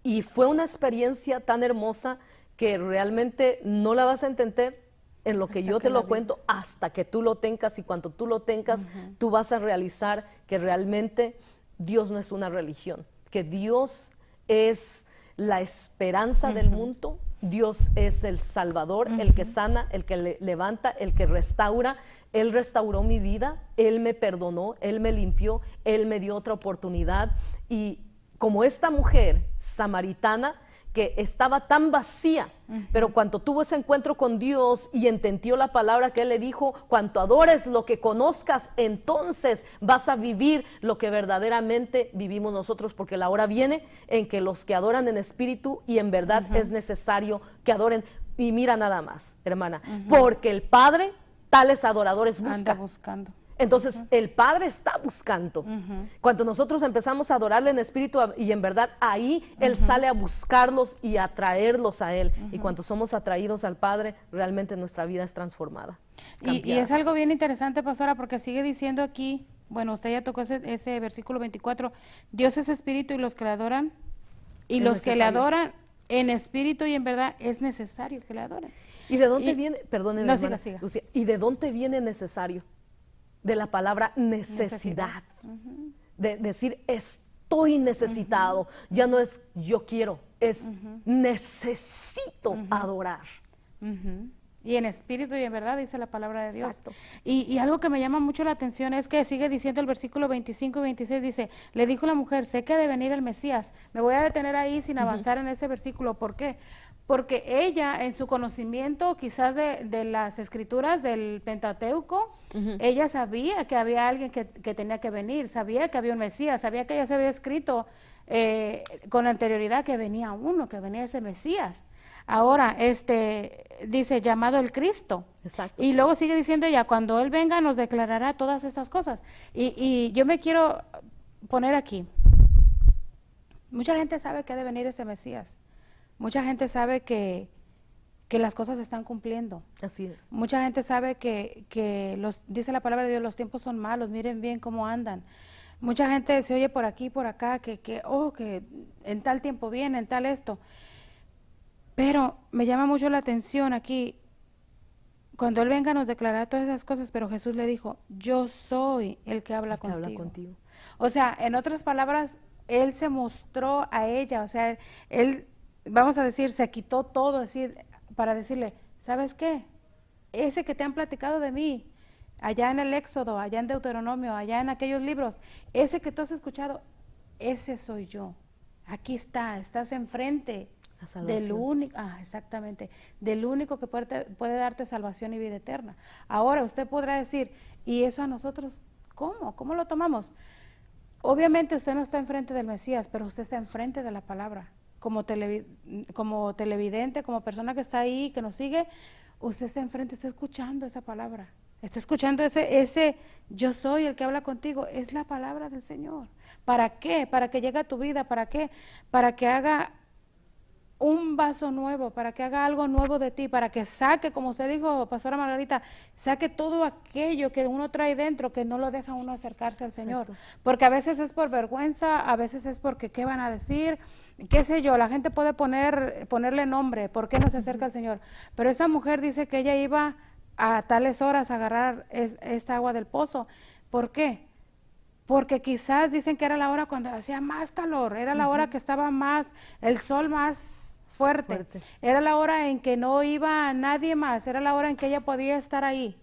Y fue una experiencia tan hermosa que realmente no la vas a entender en lo que yo te lo cuento hasta que tú lo tengas, y cuando tú lo tengas, tú vas a realizar que realmente Dios no es una religión, que Dios es la esperanza del mundo. Dios es el Salvador, el que sana, el que levanta, el que restaura. Él restauró mi vida, Él me perdonó, Él me limpió, Él me dio otra oportunidad. Y como esta mujer samaritana que estaba tan vacía, pero cuando tuvo ese encuentro con Dios y entendió la palabra que Él le dijo, cuanto adores lo que conozcas, entonces vas a vivir lo que verdaderamente vivimos nosotros, porque la hora viene en que los que adoran en espíritu y en verdad es necesario que adoren. Y mira nada más, hermana, porque el Padre tales adoradores busca. Anda buscando. Entonces el Padre está buscando. Cuando nosotros empezamos a adorarle en espíritu y en verdad, ahí Él sale a buscarlos y a traerlos a Él. Y cuando somos atraídos al Padre, realmente nuestra vida es transformada. Y es algo bien interesante, pastora, porque sigue diciendo aquí, bueno, usted ya tocó ese versículo 24, Dios es espíritu y los que le adoran, y los que le adoran en espíritu y en verdad es necesario que le adoren. ¿Y de dónde viene? Perdóneme, no, hermana, siga. Lucía, ¿y de dónde viene necesario? De la palabra necesidad. De decir estoy necesitado. Ya no es yo quiero, es necesito adorar. Y en espíritu y en verdad dice la palabra de Dios. Exacto. Y algo que me llama mucho la atención es que sigue diciendo el versículo 25 y 26, dice, le dijo la mujer, sé que ha de venir el Mesías. Me voy a detener ahí sin avanzar en ese versículo. ¿Por qué? Porque ella, en su conocimiento quizás de las escrituras del Pentateuco, ella sabía que había alguien que tenía que venir, sabía que había un Mesías, sabía que ya se había escrito con anterioridad que venía uno, que venía ese Mesías. Ahora, dice, llamado el Cristo. Exacto. Y luego sigue diciendo ella, cuando Él venga nos declarará todas estas cosas. Y yo me quiero poner aquí. Mucha gente sabe que ha de venir ese Mesías. Mucha gente sabe que las cosas se están cumpliendo. Así es. Mucha gente sabe que dice la palabra de Dios, los tiempos son malos, miren bien cómo andan. Mucha gente se oye por aquí, por acá, que en tal tiempo viene, en tal esto. Pero me llama mucho la atención aquí, cuando Él venga nos declarará todas esas cosas, pero Jesús le dijo, yo soy el que habla contigo. O sea, en otras palabras, Él se mostró a ella, o sea, Él, vamos a decir, se quitó todo, para decirle, ¿sabes qué? Ese que te han platicado de mí, allá en el Éxodo, allá en Deuteronomio, allá en aquellos libros, ese que tú has escuchado, ese soy yo. Aquí estás enfrente del único, exactamente, del único que puede darte salvación y vida eterna. Ahora usted podrá decir, ¿y eso a nosotros cómo? ¿Cómo lo tomamos? Obviamente usted no está enfrente del Mesías, pero usted está enfrente de la palabra. Como televidente, como persona que está ahí, que nos sigue, usted está enfrente, está escuchando esa palabra. Está escuchando ese yo soy el que habla contigo, es la palabra del Señor. ¿Para qué? Para que llegue a tu vida, ¿para qué? Para que haga un vaso nuevo, para que haga algo nuevo de ti, para que saque, como usted dijo, Pastora Margarita, saque todo aquello que uno trae dentro, que no lo deja uno acercarse al Señor. Porque a veces es por vergüenza, a veces es porque qué van a decir, qué sé yo, la gente puede ponerle nombre, ¿por qué no se acerca al Señor? Pero esta mujer dice que ella iba a tales horas a agarrar esta agua del pozo. ¿Por qué? Porque quizás dicen que era la hora cuando hacía más calor, era la hora que estaba el sol más fuerte. Era la hora en que no iba nadie más, era la hora en que ella podía estar ahí.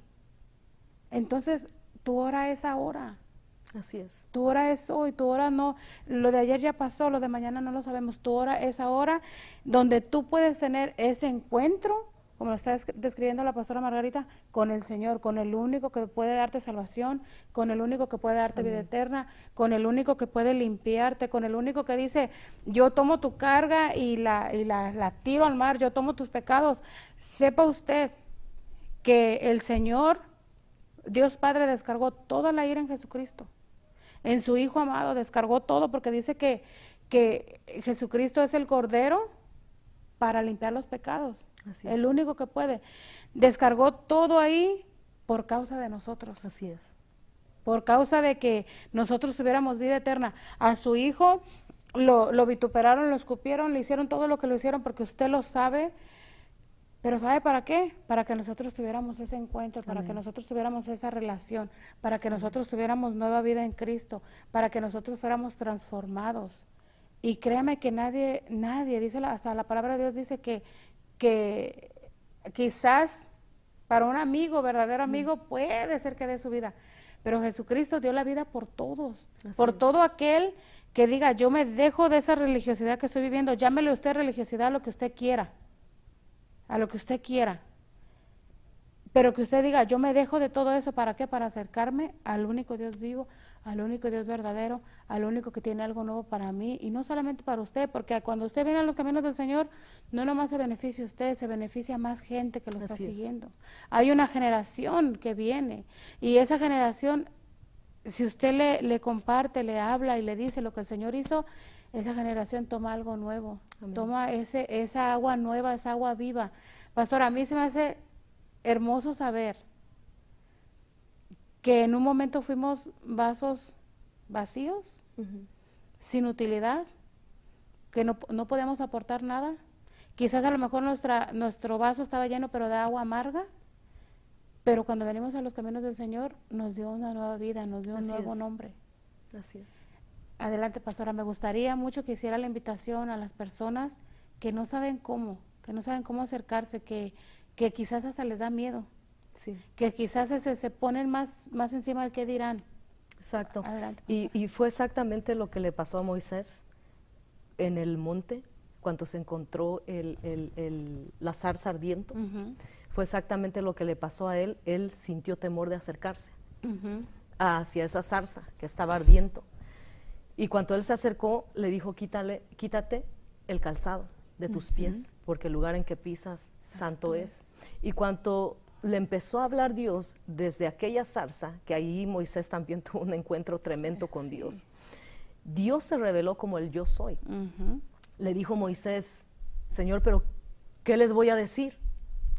Entonces, tu hora es ahora. Así es. Tu hora es hoy, tu hora no, lo de ayer ya pasó, lo de mañana no lo sabemos, tu hora es ahora, donde tú puedes tener ese encuentro, como lo está describiendo la pastora Margarita, con el Señor, con el único que puede darte salvación, con el único que puede darte vida eterna, con el único que puede limpiarte, con el único que dice, yo tomo tu carga y la tiro al mar, yo tomo tus pecados. Sepa usted que el Señor, Dios Padre, descargó toda la ira en Jesucristo. En su Hijo amado descargó todo, porque dice que Jesucristo es el Cordero para limpiar los pecados. Así El es. único que puede. Descargó todo ahí por causa de nosotros. Así es. Por causa de que nosotros tuviéramos vida eterna. A su hijo lo vituperaron, lo escupieron, le hicieron todo lo que lo hicieron porque usted lo sabe. Pero ¿sabe para qué? Para que nosotros tuviéramos ese encuentro, para que nosotros tuviéramos esa relación, para que nosotros tuviéramos nueva vida en Cristo, para que nosotros fuéramos transformados. Y créame que nadie, dice hasta la palabra de Dios dice que quizás para un amigo, verdadero amigo, puede ser que dé su vida. Pero Jesucristo dio la vida por todos, por todo aquel que diga, yo me dejo de esa religiosidad que estoy viviendo, llámele usted religiosidad a lo que usted quiera. A lo que usted quiera, pero que usted diga, yo me dejo de todo eso, ¿para qué? Para acercarme al único Dios vivo, al único Dios verdadero, al único que tiene algo nuevo para mí, y no solamente para usted, porque cuando usted viene a los caminos del Señor, no nomás se beneficia usted, se beneficia más gente que lo está siguiendo. Hay una generación que viene, y esa generación, si usted le comparte, le habla y le dice lo que el Señor hizo, esa generación toma algo nuevo. Amén. Toma esa agua nueva, esa agua viva. Pastor, a mí se me hace hermoso saber que en un momento fuimos vasos vacíos, sin utilidad, que no podíamos aportar nada. Quizás a lo mejor nuestro vaso estaba lleno, pero de agua amarga. Pero cuando venimos a los caminos del Señor, nos dio una nueva vida, nos dio un nuevo nombre. Así es. Adelante, pastora. Me gustaría mucho que hiciera la invitación a las personas que no saben cómo acercarse, que quizás hasta les da miedo, que quizás se ponen más encima del que dirán. Exacto. Adelante, y fue exactamente lo que le pasó a Moisés en el monte, cuando se encontró la zarza ardiendo. Fue exactamente lo que le pasó a él. Él sintió temor de acercarse hacia esa zarza que estaba ardiendo. Y cuando él se acercó, le dijo, quítate el calzado de tus pies, porque el lugar en que pisas santo es. Y cuando le empezó a hablar Dios desde aquella zarza, que ahí Moisés también tuvo un encuentro tremendo con Dios, Dios se reveló como el yo soy. Le dijo Moisés, Señor, pero ¿qué les voy a decir?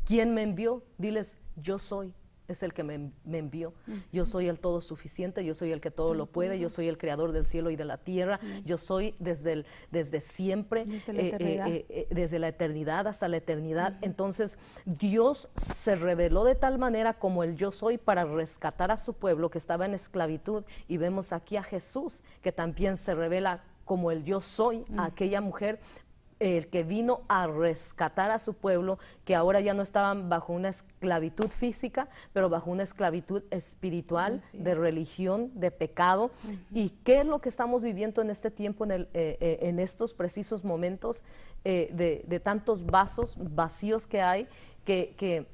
¿Quién me envió? Diles, yo soy. Es el que me envió. Yo soy el todo suficiente, yo soy el que todo lo puede, yo soy el creador del cielo y de la tierra, yo soy desde siempre, desde la eternidad hasta la eternidad. Entonces Dios se reveló de tal manera como el yo soy para rescatar a su pueblo que estaba en esclavitud, y vemos aquí a Jesús que también se revela como el yo soy, a aquella mujer el que vino a rescatar a su pueblo, que ahora ya no estaban bajo una esclavitud física, pero bajo una esclavitud espiritual, de religión, de pecado. ¿Y qué es lo que estamos viviendo en este tiempo, en estos precisos momentos de tantos vasos vacíos que hay, que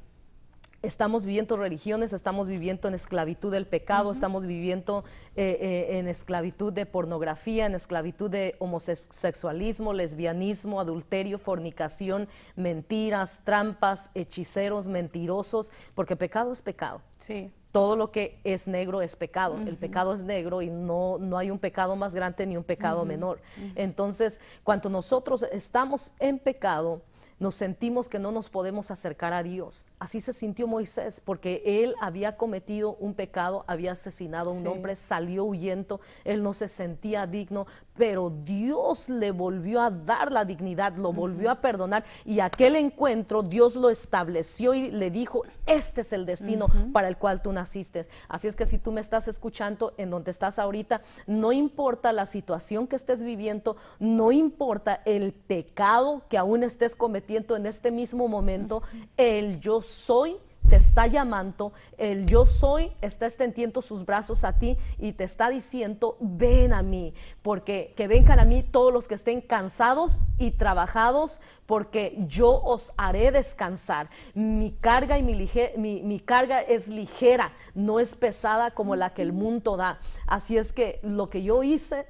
estamos viviendo religiones, estamos viviendo en esclavitud del pecado, estamos viviendo en esclavitud de pornografía, en esclavitud de homosexualismo, lesbianismo, adulterio, fornicación, mentiras, trampas, hechiceros, mentirosos, porque pecado es pecado. Sí. Todo lo que es negro es pecado. El pecado es negro y no hay un pecado más grande ni un pecado menor. Entonces, cuando nosotros estamos en pecado, nos sentimos que no nos podemos acercar a Dios. Así se sintió Moisés, porque él había cometido un pecado, había asesinado a un hombre, salió huyendo, él no se sentía digno, pero Dios le volvió a dar la dignidad, lo volvió a perdonar, y aquel encuentro Dios lo estableció y le dijo, este es el destino para el cual tú naciste. Así es que si tú me estás escuchando en donde estás ahorita, no importa la situación que estés viviendo, no importa el pecado que aún estés cometiendo en este mismo momento, el yo soy te está llamando, el yo soy está extendiendo sus brazos a ti y te está diciendo, ven a mí, porque que vengan a mí todos los que estén cansados y trabajados, porque yo os haré descansar. Mi carga y mi carga es ligera, no es pesada como la que el mundo da. Así es que lo que yo hice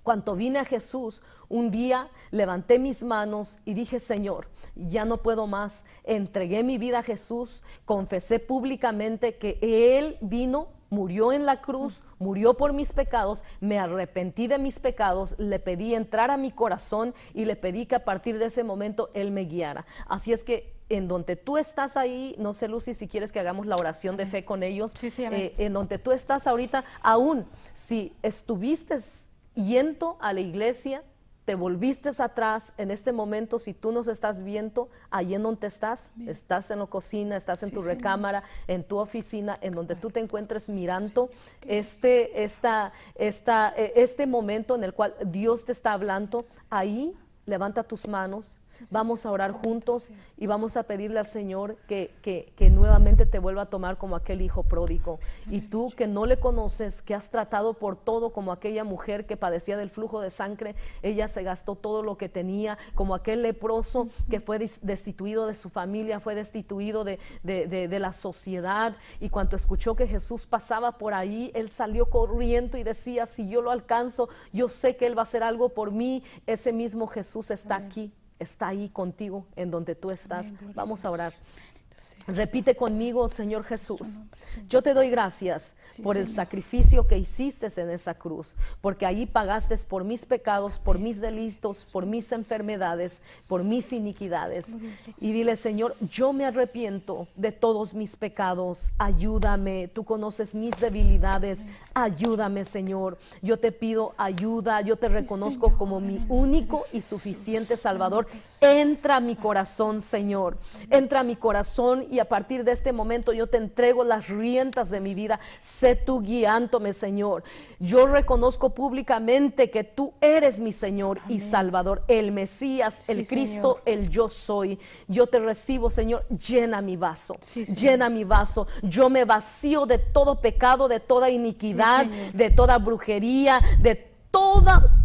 cuando vine a Jesús, un día levanté mis manos y dije, Señor, ya no puedo más. Entregué mi vida a Jesús, confesé públicamente que Él vino murió en la cruz, murió por mis pecados, me arrepentí de mis pecados, le pedí entrar a mi corazón y le pedí que a partir de ese momento Él me guiara. Así es que en donde tú estás ahí, no sé, Lucy, si quieres que hagamos la oración de fe con ellos, Sí, en donde tú estás ahorita, aún si estuviste yendo a la iglesia, te volviste atrás, en este momento, si tú nos estás viendo, ahí en donde estás en la cocina, estás en tu recámara, en tu oficina, en donde tú te encuentres mirando este momento en el cual Dios te está hablando, ahí levanta tus manos, vamos a orar juntos y vamos a pedirle al Señor que nuevamente te vuelva a tomar como aquel hijo pródigo. Y tú que no le conoces, que has tratado por todo como aquella mujer que padecía del flujo de sangre, ella se gastó todo lo que tenía, como aquel leproso que fue destituido de su familia, fue destituido de la sociedad, y cuando escuchó que Jesús pasaba por ahí, él salió corriendo y decía, si yo lo alcanzo, yo sé que Él va a hacer algo por mí. Ese mismo Jesús está aquí, está ahí contigo en donde tú estás. Vamos a orar. Repite conmigo: Señor Jesús, yo te doy gracias por el sacrificio que hiciste en esa cruz, porque ahí pagaste por mis pecados, por mis delitos, por mis enfermedades, por mis iniquidades. Y dile: Señor, yo me arrepiento de todos mis pecados, ayúdame, tú conoces mis debilidades, ayúdame, Señor. Yo te pido ayuda, yo te reconozco como mi único y suficiente Salvador. Entra a mi corazón, Señor, entra a mi corazón, y a partir de este momento yo te entrego las riendas de mi vida. Sé tú guiándome, Señor. Yo reconozco públicamente que tú eres mi Señor y Salvador, el Mesías, el Cristo, el yo soy. Yo te recibo, Señor. Llena mi vaso, llena mi vaso. Yo me vacío de todo pecado, de toda iniquidad, de toda brujería, de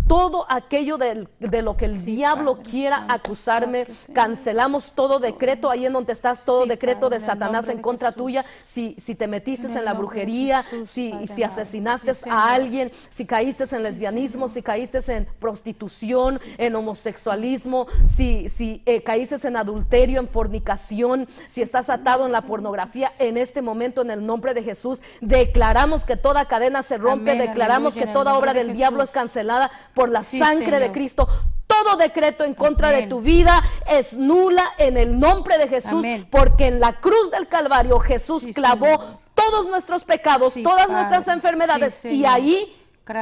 todo aquello de lo que el diablo quiera acusarme. Cancelamos todo decreto ahí en donde estás, todo decreto de Satanás en contra tuya. Si te metiste en la brujería, si asesinaste a alguien, si caíste en lesbianismo, si caíste en prostitución, en homosexualismo, si caíste en adulterio, en fornicación, si estás atado en la pornografía, en este momento, en el nombre de Jesús, declaramos que toda cadena se rompe, declaramos que toda obra del diablo es cancelada por la sangre de Cristo. Todo decreto en contra de tu vida es nula en el nombre de Jesús, porque en la cruz del Calvario Jesús clavó todos nuestros pecados, todas nuestras enfermedades, y ahí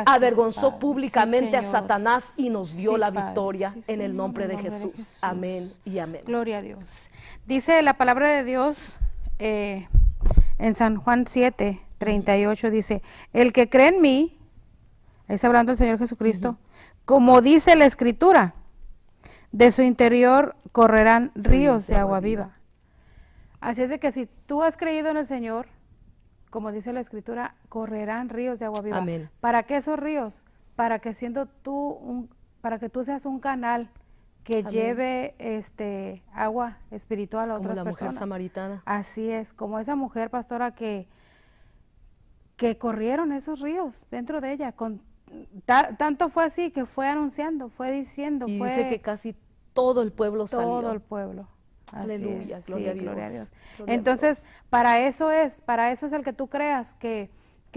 avergonzó públicamente a Satanás y nos dio la victoria en el nombre de Jesús. Amén y amén. Gloria a Dios. Dice la palabra de Dios en San Juan 7:38, dice: el que cree en mí, ahí está hablando el Señor Jesucristo, como dice la Escritura, de su interior correrán ríos de agua viva. Así es de que si tú has creído en el Señor, como dice la Escritura, correrán ríos de agua viva. Amén. ¿Para qué esos ríos? Para que para que tú seas un canal que lleve agua espiritual a otras personas. Como la mujer samaritana. Así es, como esa mujer, pastora, que corrieron esos ríos dentro de ella. Tanto fue así que fue anunciando, fue diciendo. Y dice que casi todo el pueblo salió. Todo el pueblo. Aleluya, gloria a Dios. Gloria a Dios. Gloria Entonces, a Dios. para eso es el que tú creas que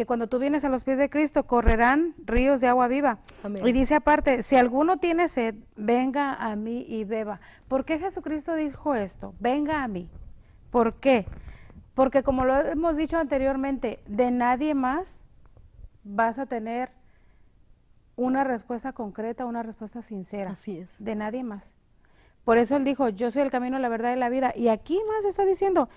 cuando tú vienes a los pies de Cristo correrán ríos de agua viva. Amén. Y dice aparte: si alguno tiene sed, venga a mí y beba. ¿Por qué Jesucristo dijo esto? Venga a mí. ¿Por qué? Porque como lo hemos dicho anteriormente, de nadie más vas a tener una respuesta concreta, una respuesta sincera. Así es. De nadie más. Por eso Él dijo: yo soy el camino, la verdad y la vida. Y aquí más está diciendo,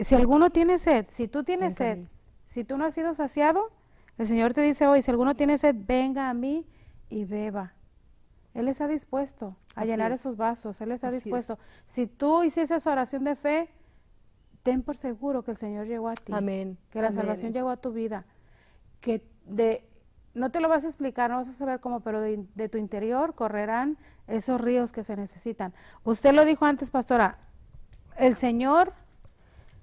si alguno tiene sed, si tú tienes sed, si tú no has sido saciado, el Señor te dice hoy: si alguno tiene sed, venga a mí y beba. Él está dispuesto a llenar esos vasos, Él está dispuesto. Si tú hiciste esa oración de fe, ten por seguro que el Señor llegó a ti. Amén. Que la salvación llegó a tu vida. No te lo vas a explicar, no vas a saber cómo, pero de tu interior correrán esos ríos que se necesitan. Usted lo dijo antes, pastora, el Señor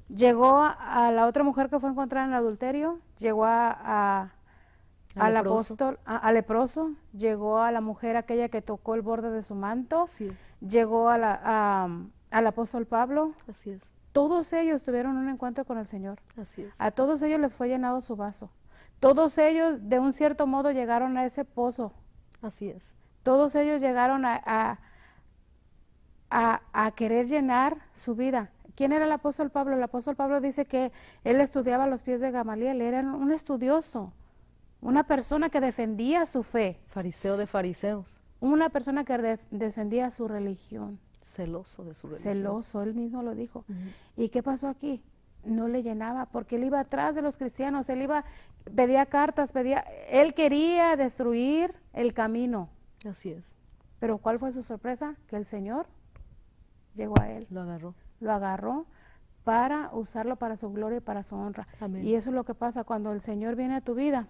llegó a la otra mujer que fue encontrada en el adulterio, llegó al apóstol, al leproso, llegó a la mujer aquella que tocó el borde de su manto, Así es. llegó al apóstol Pablo. Así es. Todos ellos tuvieron un encuentro con el Señor. Así es. A todos ellos les fue llenado su vaso. Todos ellos, de un cierto modo, llegaron a ese pozo. Así es. Todos ellos llegaron a querer llenar su vida. ¿Quién era el apóstol Pablo? El apóstol Pablo dice que él estudiaba a los pies de Gamaliel, era un estudioso, una persona que defendía su fe. Fariseo de fariseos. Una persona que defendía su religión. Celoso de su religión. Celoso, él mismo lo dijo. ¿Y qué pasó aquí? No le llenaba, porque él iba atrás de los cristianos, pedía cartas, él quería destruir el camino. Así es. Pero ¿cuál fue su sorpresa? Que el Señor llegó a él. Lo agarró para usarlo para su gloria y para su honra. Amén. Y eso es lo que pasa cuando el Señor viene a tu vida.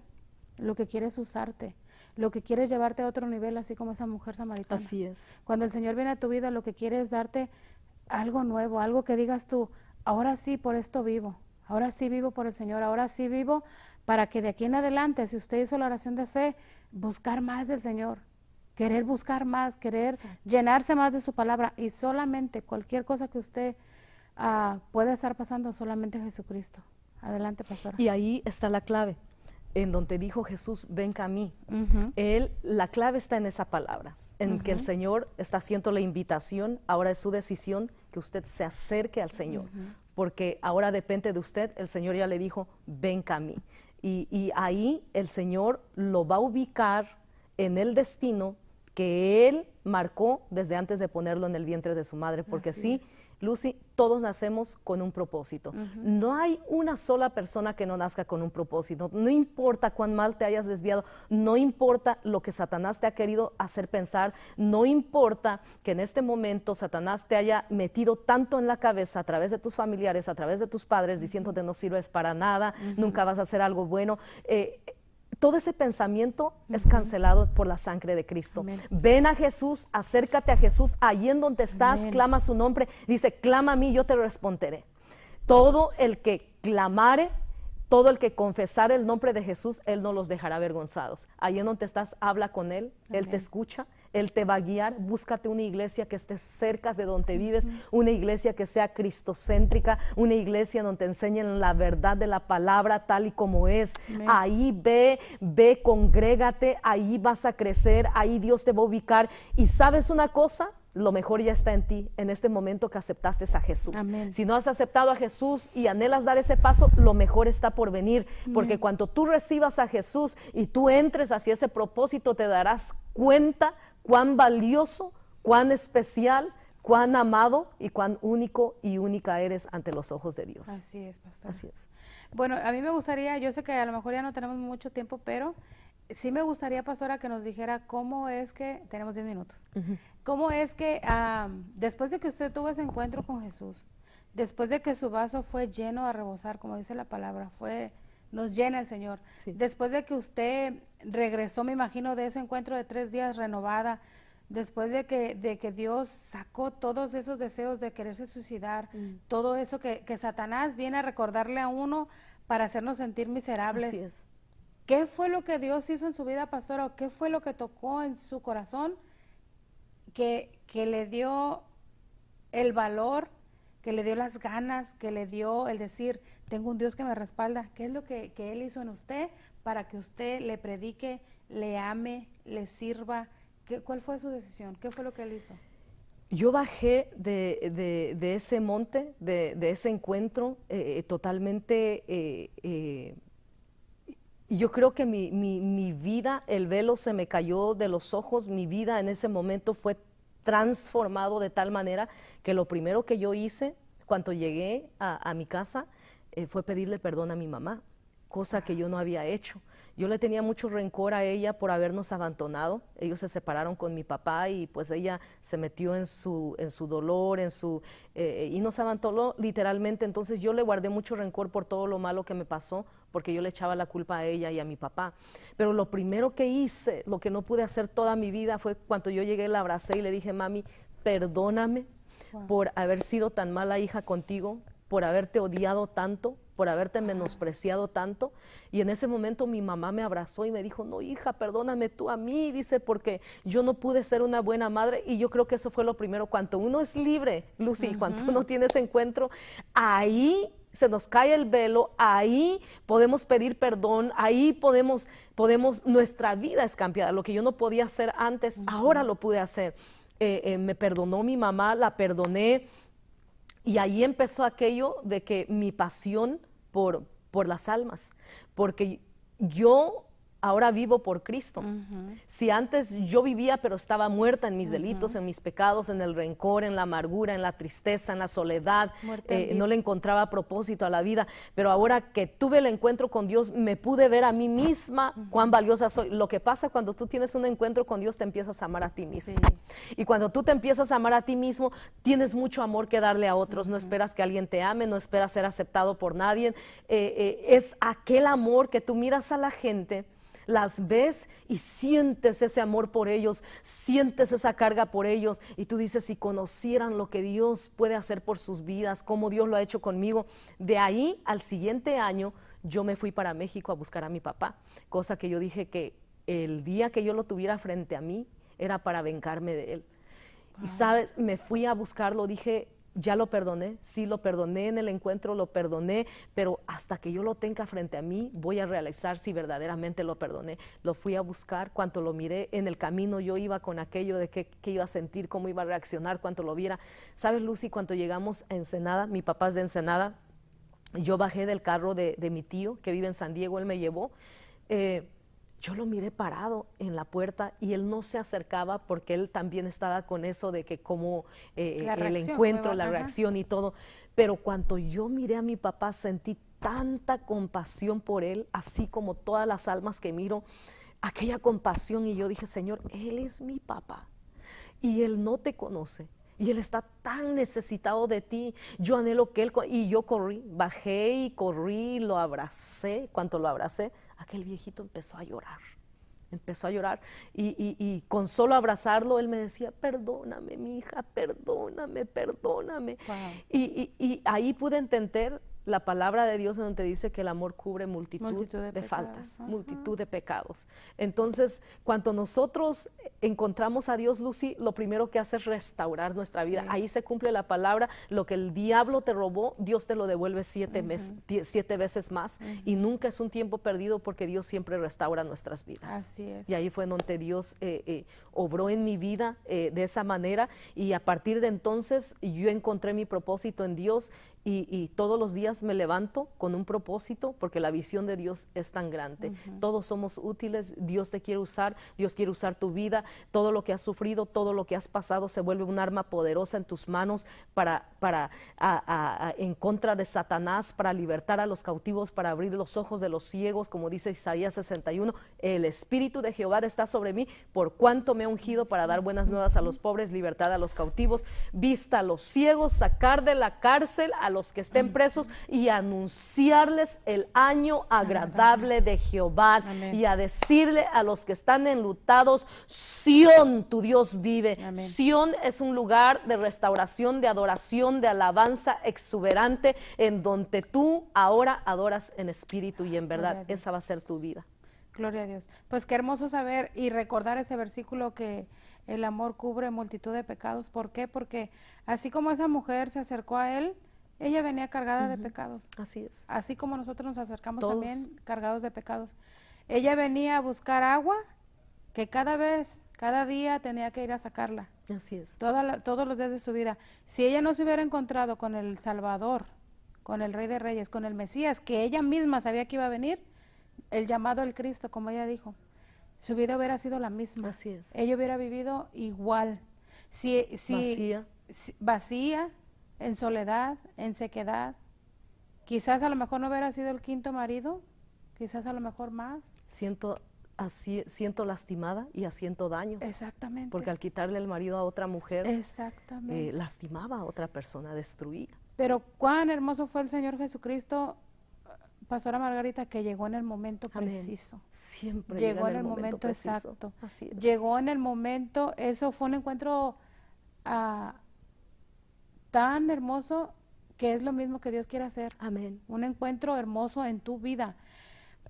Lo que quiere es usarte, lo que quiere es llevarte a otro nivel, así como esa mujer samaritana. Así es. Cuando el Señor viene a tu vida, lo que quiere es darte algo nuevo, algo que digas tú, ahora sí por esto vivo, ahora sí vivo por el Señor, ahora sí vivo para que de aquí en adelante, si usted hizo la oración de fe, buscar más del Señor, querer buscar más, querer llenarse más de su palabra, y solamente cualquier cosa que usted pueda estar pasando, solamente Jesucristo. Adelante, pastora. Y ahí está la clave, en donde dijo Jesús, venga a mí. La clave está en esa palabra, en que el Señor está haciendo la invitación. Ahora es su decisión que usted se acerque al Señor, porque ahora depende de usted. El Señor ya le dijo, venga a mí. Y ahí el Señor lo va a ubicar en el destino que Él marcó desde antes de ponerlo en el vientre de su madre, porque sí, Lucy, todos nacemos con un propósito. No hay una sola persona que no nazca con un propósito. No importa cuán mal te hayas desviado, no importa lo que Satanás te ha querido hacer pensar, no importa que en este momento Satanás te haya metido tanto en la cabeza a través de tus familiares, a través de tus padres, diciéndote no sirves para nada, nunca vas a hacer algo bueno. Todo ese pensamiento es cancelado por la sangre de Cristo. Amén. Ven a Jesús, acércate a Jesús, allí en donde estás, clama su nombre, dice, clama a mí, yo te responderé. Todo el que clamare, todo el que confesare el nombre de Jesús, Él no los dejará avergonzados. Allí en donde estás, habla con Él, Él te escucha, Él te va a guiar. Búscate una iglesia que esté cerca de donde vives, una iglesia que sea cristocéntrica, una iglesia donde te enseñen la verdad de la palabra tal y como es. Ahí ve, congrégate, ahí vas a crecer, ahí Dios te va a ubicar. Y ¿sabes una cosa? Lo mejor ya está en ti, en este momento que aceptaste a Jesús. Amén. Si no has aceptado a Jesús y anhelas dar ese paso, lo mejor está por venir. Porque cuando tú recibas a Jesús y tú entres hacia ese propósito, te darás cuenta cuán valioso, cuán especial, cuán amado y cuán único y única eres ante los ojos de Dios. Así es, pastor. Así es. Bueno, a mí me gustaría, yo sé que a lo mejor ya no tenemos mucho tiempo, pero sí me gustaría, pastora, que nos dijera cómo es que, tenemos 10 minutos, cómo es que después de que usted tuvo ese encuentro con Jesús, después de que su vaso fue lleno a rebosar, como dice la palabra, nos llena el Señor, después de que usted regresó, me imagino, de ese encuentro de 3 días renovada, después de que Dios sacó todos esos deseos de quererse suicidar, todo eso que Satanás viene a recordarle a uno para hacernos sentir miserables. Así es. ¿Qué fue lo que Dios hizo en su vida, pastora? ¿O qué fue lo que tocó en su corazón que le dio el valor, que le dio las ganas, que le dio el decir, tengo un Dios que me respalda? ¿Qué es lo que Él hizo en usted para que usted le predique, le ame, le sirva? ¿Cuál fue su decisión? ¿Qué fue lo que Él hizo? Yo bajé de ese monte, de ese encuentro totalmente... yo creo que mi vida, el velo se me cayó de los ojos, mi vida en ese momento fue transformado de tal manera que lo primero que yo hice cuando llegué a mi casa fue pedirle perdón a mi mamá, cosa que yo no había hecho. Yo le tenía mucho rencor a ella por habernos abandonado. Ellos se separaron con mi papá y pues ella se metió en su dolor, y nos abandonó literalmente. Entonces yo le guardé mucho rencor por todo lo malo que me pasó, porque yo le echaba la culpa a ella y a mi papá. Pero lo primero que hice, lo que no pude hacer toda mi vida, fue cuando yo llegué, la abracé y le dije, mami, perdóname por haber sido tan mala hija contigo, por haberte odiado tanto, por haberte menospreciado tanto. Y en ese momento mi mamá me abrazó y me dijo, no, hija, perdóname tú a mí, dice, porque yo no pude ser una buena madre. Y yo creo que eso fue lo primero. Cuando uno es libre, Lucy, cuando uno tiene ese encuentro, ahí se nos cae el velo, ahí podemos pedir perdón, ahí podemos, nuestra vida es cambiada. Lo que yo no podía hacer antes, ahora lo pude hacer. Me perdonó mi mamá, la perdoné, y ahí empezó aquello de que mi pasión por las almas, porque yo ahora vivo por Cristo. Si antes yo vivía pero estaba muerta en mis delitos, en mis pecados, en el rencor, en la amargura, en la tristeza, en la soledad, no le encontraba propósito a la vida, pero ahora que tuve el encuentro con Dios, me pude ver a mí misma cuán valiosa soy. Lo que pasa cuando tú tienes un encuentro con Dios, te empiezas a amar a ti mismo. Y cuando tú te empiezas a amar a ti mismo, tienes mucho amor que darle a otros. No esperas que alguien te ame, no esperas ser aceptado por nadie. Es aquel amor que tú miras a la gente, las ves y sientes ese amor por ellos, sientes esa carga por ellos, y tú dices, si conocieran lo que Dios puede hacer por sus vidas, cómo Dios lo ha hecho conmigo. De ahí al siguiente año yo me fui para México a buscar a mi papá, cosa que yo dije que el día que yo lo tuviera frente a mí era para vengarme de él. Y sabes, me fui a buscarlo, dije, ya lo perdoné, sí lo perdoné en el encuentro, lo perdoné, pero hasta que yo lo tenga frente a mí, voy a realizar si verdaderamente lo perdoné. Lo fui a buscar, cuando lo miré en el camino, yo iba con aquello de qué iba a sentir, cómo iba a reaccionar cuando lo viera. ¿Sabes, Lucy? Cuando llegamos a Ensenada, mi papá es de Ensenada, yo bajé del carro de mi tío, que vive en San Diego, él me llevó, yo lo miré parado en la puerta y él no se acercaba porque él también estaba con eso de que como el encuentro, la reacción y todo. Pero cuando yo miré a mi papá, sentí tanta compasión por él, así como todas las almas que miro, aquella compasión, y yo dije, Señor, él es mi papá y él no te conoce. Y él está tan necesitado de ti. Yo anhelo que él... Y yo corrí, bajé y corrí, lo abracé. Cuando lo abracé, aquel viejito empezó a llorar. Empezó a llorar. Y con solo abrazarlo, él me decía, perdóname, mi hija, perdóname, perdóname. Wow. Y ahí pude entender la palabra de Dios, en donde dice que el amor cubre multitud de faltas, multitud de pecados. Entonces, cuando nosotros encontramos a Dios, Lucy, lo primero que hace es restaurar nuestra vida. Ahí se cumple la palabra, lo que el diablo te robó, Dios te lo devuelve 7 veces más, y nunca es un tiempo perdido, porque Dios siempre restaura nuestras vidas. Así es. Y ahí fue donde Dios obró en mi vida de esa manera, y a partir de entonces yo encontré mi propósito en Dios, y todos los días me levanto con un propósito, porque la visión de Dios es tan grande. Todos somos útiles, Dios te quiere usar, Dios quiere usar tu vida. Todo lo que has sufrido, todo lo que has pasado se vuelve un arma poderosa en tus manos en contra de Satanás, para libertar a los cautivos, para abrir los ojos de los ciegos, como dice Isaías 61, el Espíritu de Jehová está sobre mí, por cuanto me ha ungido para dar buenas nuevas a los pobres, libertad a los cautivos, vista a los ciegos, sacar de la cárcel a los que estén presos, y anunciarles el año agradable de Jehová. Amén. Y a decirle a los que están enlutados, Sión, tu Dios vive. Amén. Sión es un lugar de restauración, de adoración, de alabanza exuberante, en donde tú ahora adoras en espíritu y en verdad. Esa va a ser tu vida. Gloria a Dios. Pues qué hermoso saber y recordar ese versículo, que el amor cubre multitud de pecados. ¿Por qué? Porque así como esa mujer se acercó a él, ella venía cargada de pecados. Así es. Así como nosotros nos acercamos Todos también cargados de pecados. Ella venía a buscar agua, que cada día tenía que ir a sacarla. Así es. Todos los días de su vida. Si ella no se hubiera encontrado con el Salvador, con el Rey de Reyes, con el Mesías, que ella misma sabía que iba a venir, el llamado al Cristo, como ella dijo, su vida hubiera sido la misma. Así es. Ella hubiera vivido igual. Vacía, en soledad, en sequedad. Quizás a lo mejor no hubiera sido el quinto marido, quizás a lo mejor más. Siento lastimada y haciendo daño. Exactamente. Porque al quitarle el marido a otra mujer, exactamente, lastimaba a otra persona, destruía. Pero cuán hermoso fue el Señor Jesucristo, Pastora Margarita, que llegó en el momento preciso. Siempre llegó en el momento preciso. exacto. Así es. Llegó en el momento, eso fue un encuentro tan hermoso, que es lo mismo que Dios quiere hacer. Amén. Un encuentro hermoso en tu vida.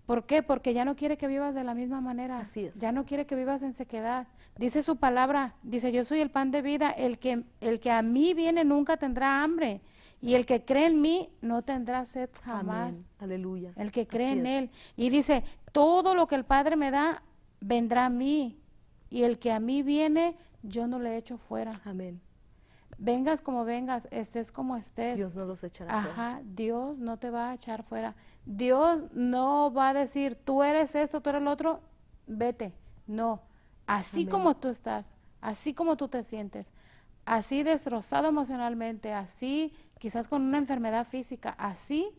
¿Por qué? Porque ya no quiere que vivas de la misma manera. Así es. Ya no quiere que vivas en sequedad. Dice su palabra, dice, yo soy el pan de vida, el que a mí viene nunca tendrá hambre, y el que cree en mí no tendrá sed jamás. Amén. Aleluya. El que cree Así en es. Él. Y dice, todo lo que el Padre me da, vendrá a mí, y el que a mí viene, yo no le echo fuera. Amén. Vengas como vengas, estés como estés. Dios no los echará fuera. Ajá, Dios no te va a echar fuera. Dios no va a decir, tú eres esto, tú eres lo otro, vete. No, así Amén. como tú estás, así como tú te sientes, así destrozado emocionalmente, así quizás con una enfermedad física, así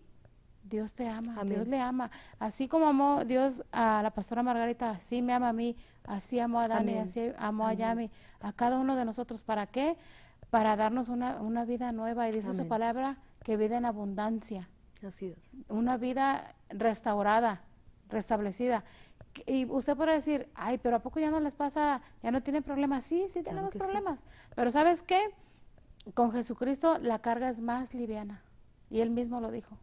Dios te ama, Amén. Dios le ama. Así como amó Dios a la pastora Margarita, así me ama a mí, así amó a Dani, Amén. así amó a Amén. Yami, a cada uno de nosotros. ¿Para qué? Para darnos una vida nueva. Y dice su Amén. palabra que vida en abundancia, Así es. una vida restaurada, restablecida. Y usted puede decir, ay, pero ¿a poco ya no les pasa, ya no tienen problemas? Sí, sí tenemos que sí. problemas. Pero ¿sabes qué? Con Jesucristo la carga es más liviana. Y Él mismo lo dijo.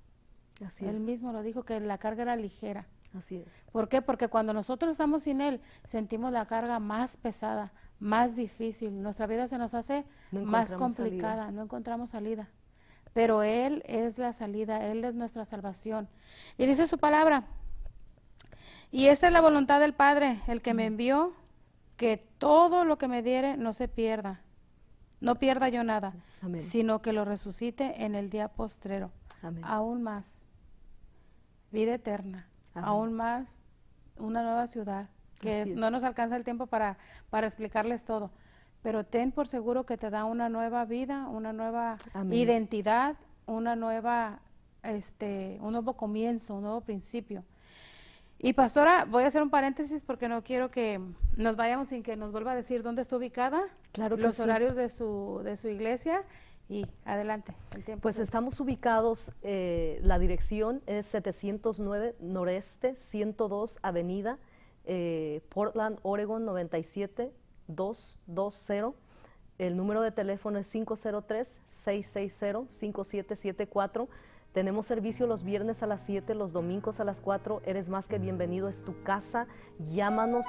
Así Él es. mismo lo dijo, que la carga era ligera. Así es. ¿Por qué? Porque cuando nosotros estamos sin Él, sentimos la carga más pesada, más difícil. Nuestra vida se nos hace No más encontramos complicada, salida. no encontramos salida. Pero Él es la salida, Él es nuestra salvación. Y dice su palabra, y esta es la voluntad del Padre, el que me envió, que todo lo que me diere no se pierda, no pierda yo nada, Amén. sino que lo resucite en el día postrero. Amén. Aún más, vida eterna, Amén. aún más, una nueva ciudad, que Así es. no nos alcanza el tiempo para explicarles todo, pero ten por seguro que te da una nueva vida, una nueva Amén. identidad, una nueva, un nuevo comienzo, un nuevo principio. Y pastora, voy a hacer un paréntesis porque no quiero que nos vayamos sin que nos vuelva a decir dónde está ubicada, Claro que los sí. horarios de su iglesia, y adelante, el tiempo. Pues es- estamos ubicados, la dirección es 709 Noreste, 102 Avenida, Portland, Oregon 97220. El número de teléfono es 503-660-5774. Tenemos servicio los viernes a las 7, los domingos a las 4. Eres más que bienvenido, es tu casa. Llámanos.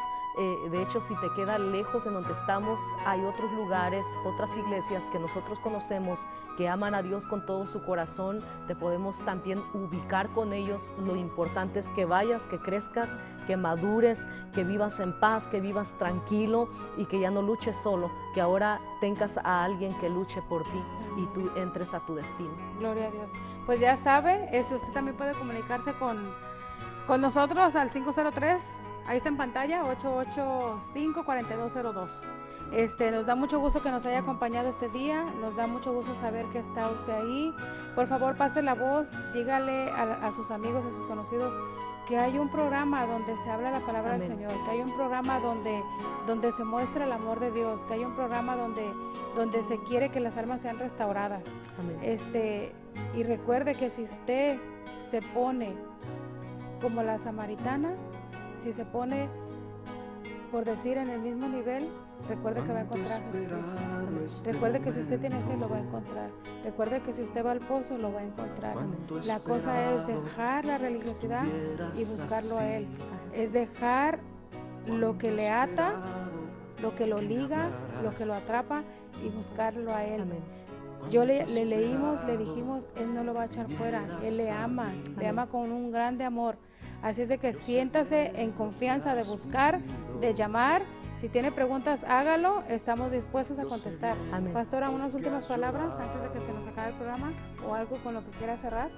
De hecho, si te queda lejos de donde estamos, hay otros lugares, otras iglesias que nosotros conocemos que aman a Dios con todo su corazón. Te podemos también ubicar con ellos. Lo importante es que vayas, que crezcas, que madures, que vivas en paz, que vivas tranquilo y que ya no luches solo, que ahora tengas a alguien que luche por ti y tú entres a tu destino. Gloria a Dios. Pues ya sabe, usted también puede comunicarse con nosotros al 503, ahí está en pantalla, 885-4202. Nos da mucho gusto que nos haya acompañado este día, nos da mucho gusto saber que está usted ahí. Por favor, pase la voz, dígale a sus amigos, a sus conocidos, que hay un programa donde se habla la palabra del Amén. Señor, que hay un programa donde se muestra el amor de Dios, que hay un programa donde se quiere que las almas sean restauradas. Amén. Y recuerde que si usted se pone como la samaritana, si se pone, por decir, en el mismo nivel, recuerde que va a encontrar a Jesucristo. Recuerde que si usted tiene sed, lo va a encontrar. Recuerde que si usted va al pozo, lo va a encontrar. La cosa es dejar la religiosidad y buscarlo a Él. Es dejar lo que le ata, lo que lo liga, lo que lo atrapa, y buscarlo a Él. Amén. Yo le leímos, le dijimos, Él no lo va a echar fuera, Él le ama con un grande amor. Así es de que siéntase en confianza de buscar, de llamar. Si tiene preguntas, hágalo, estamos dispuestos a contestar. Amén. Pastora, unas últimas palabras antes de que se nos acabe el programa, o algo con lo que quiera cerrar.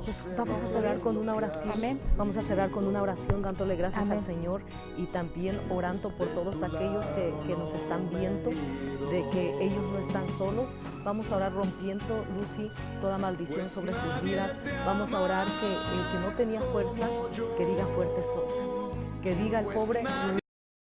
Pues vamos a cerrar con una oración. Amén. Vamos a cerrar con una oración dándole gracias Amén. al Señor y también orando por todos aquellos que nos están viendo, de que ellos no están solos. Vamos a orar rompiendo, Lucy, toda maldición sobre sus vidas. Vamos a orar que el que no tenía fuerza, que diga fuerte soy. Que diga el pobre,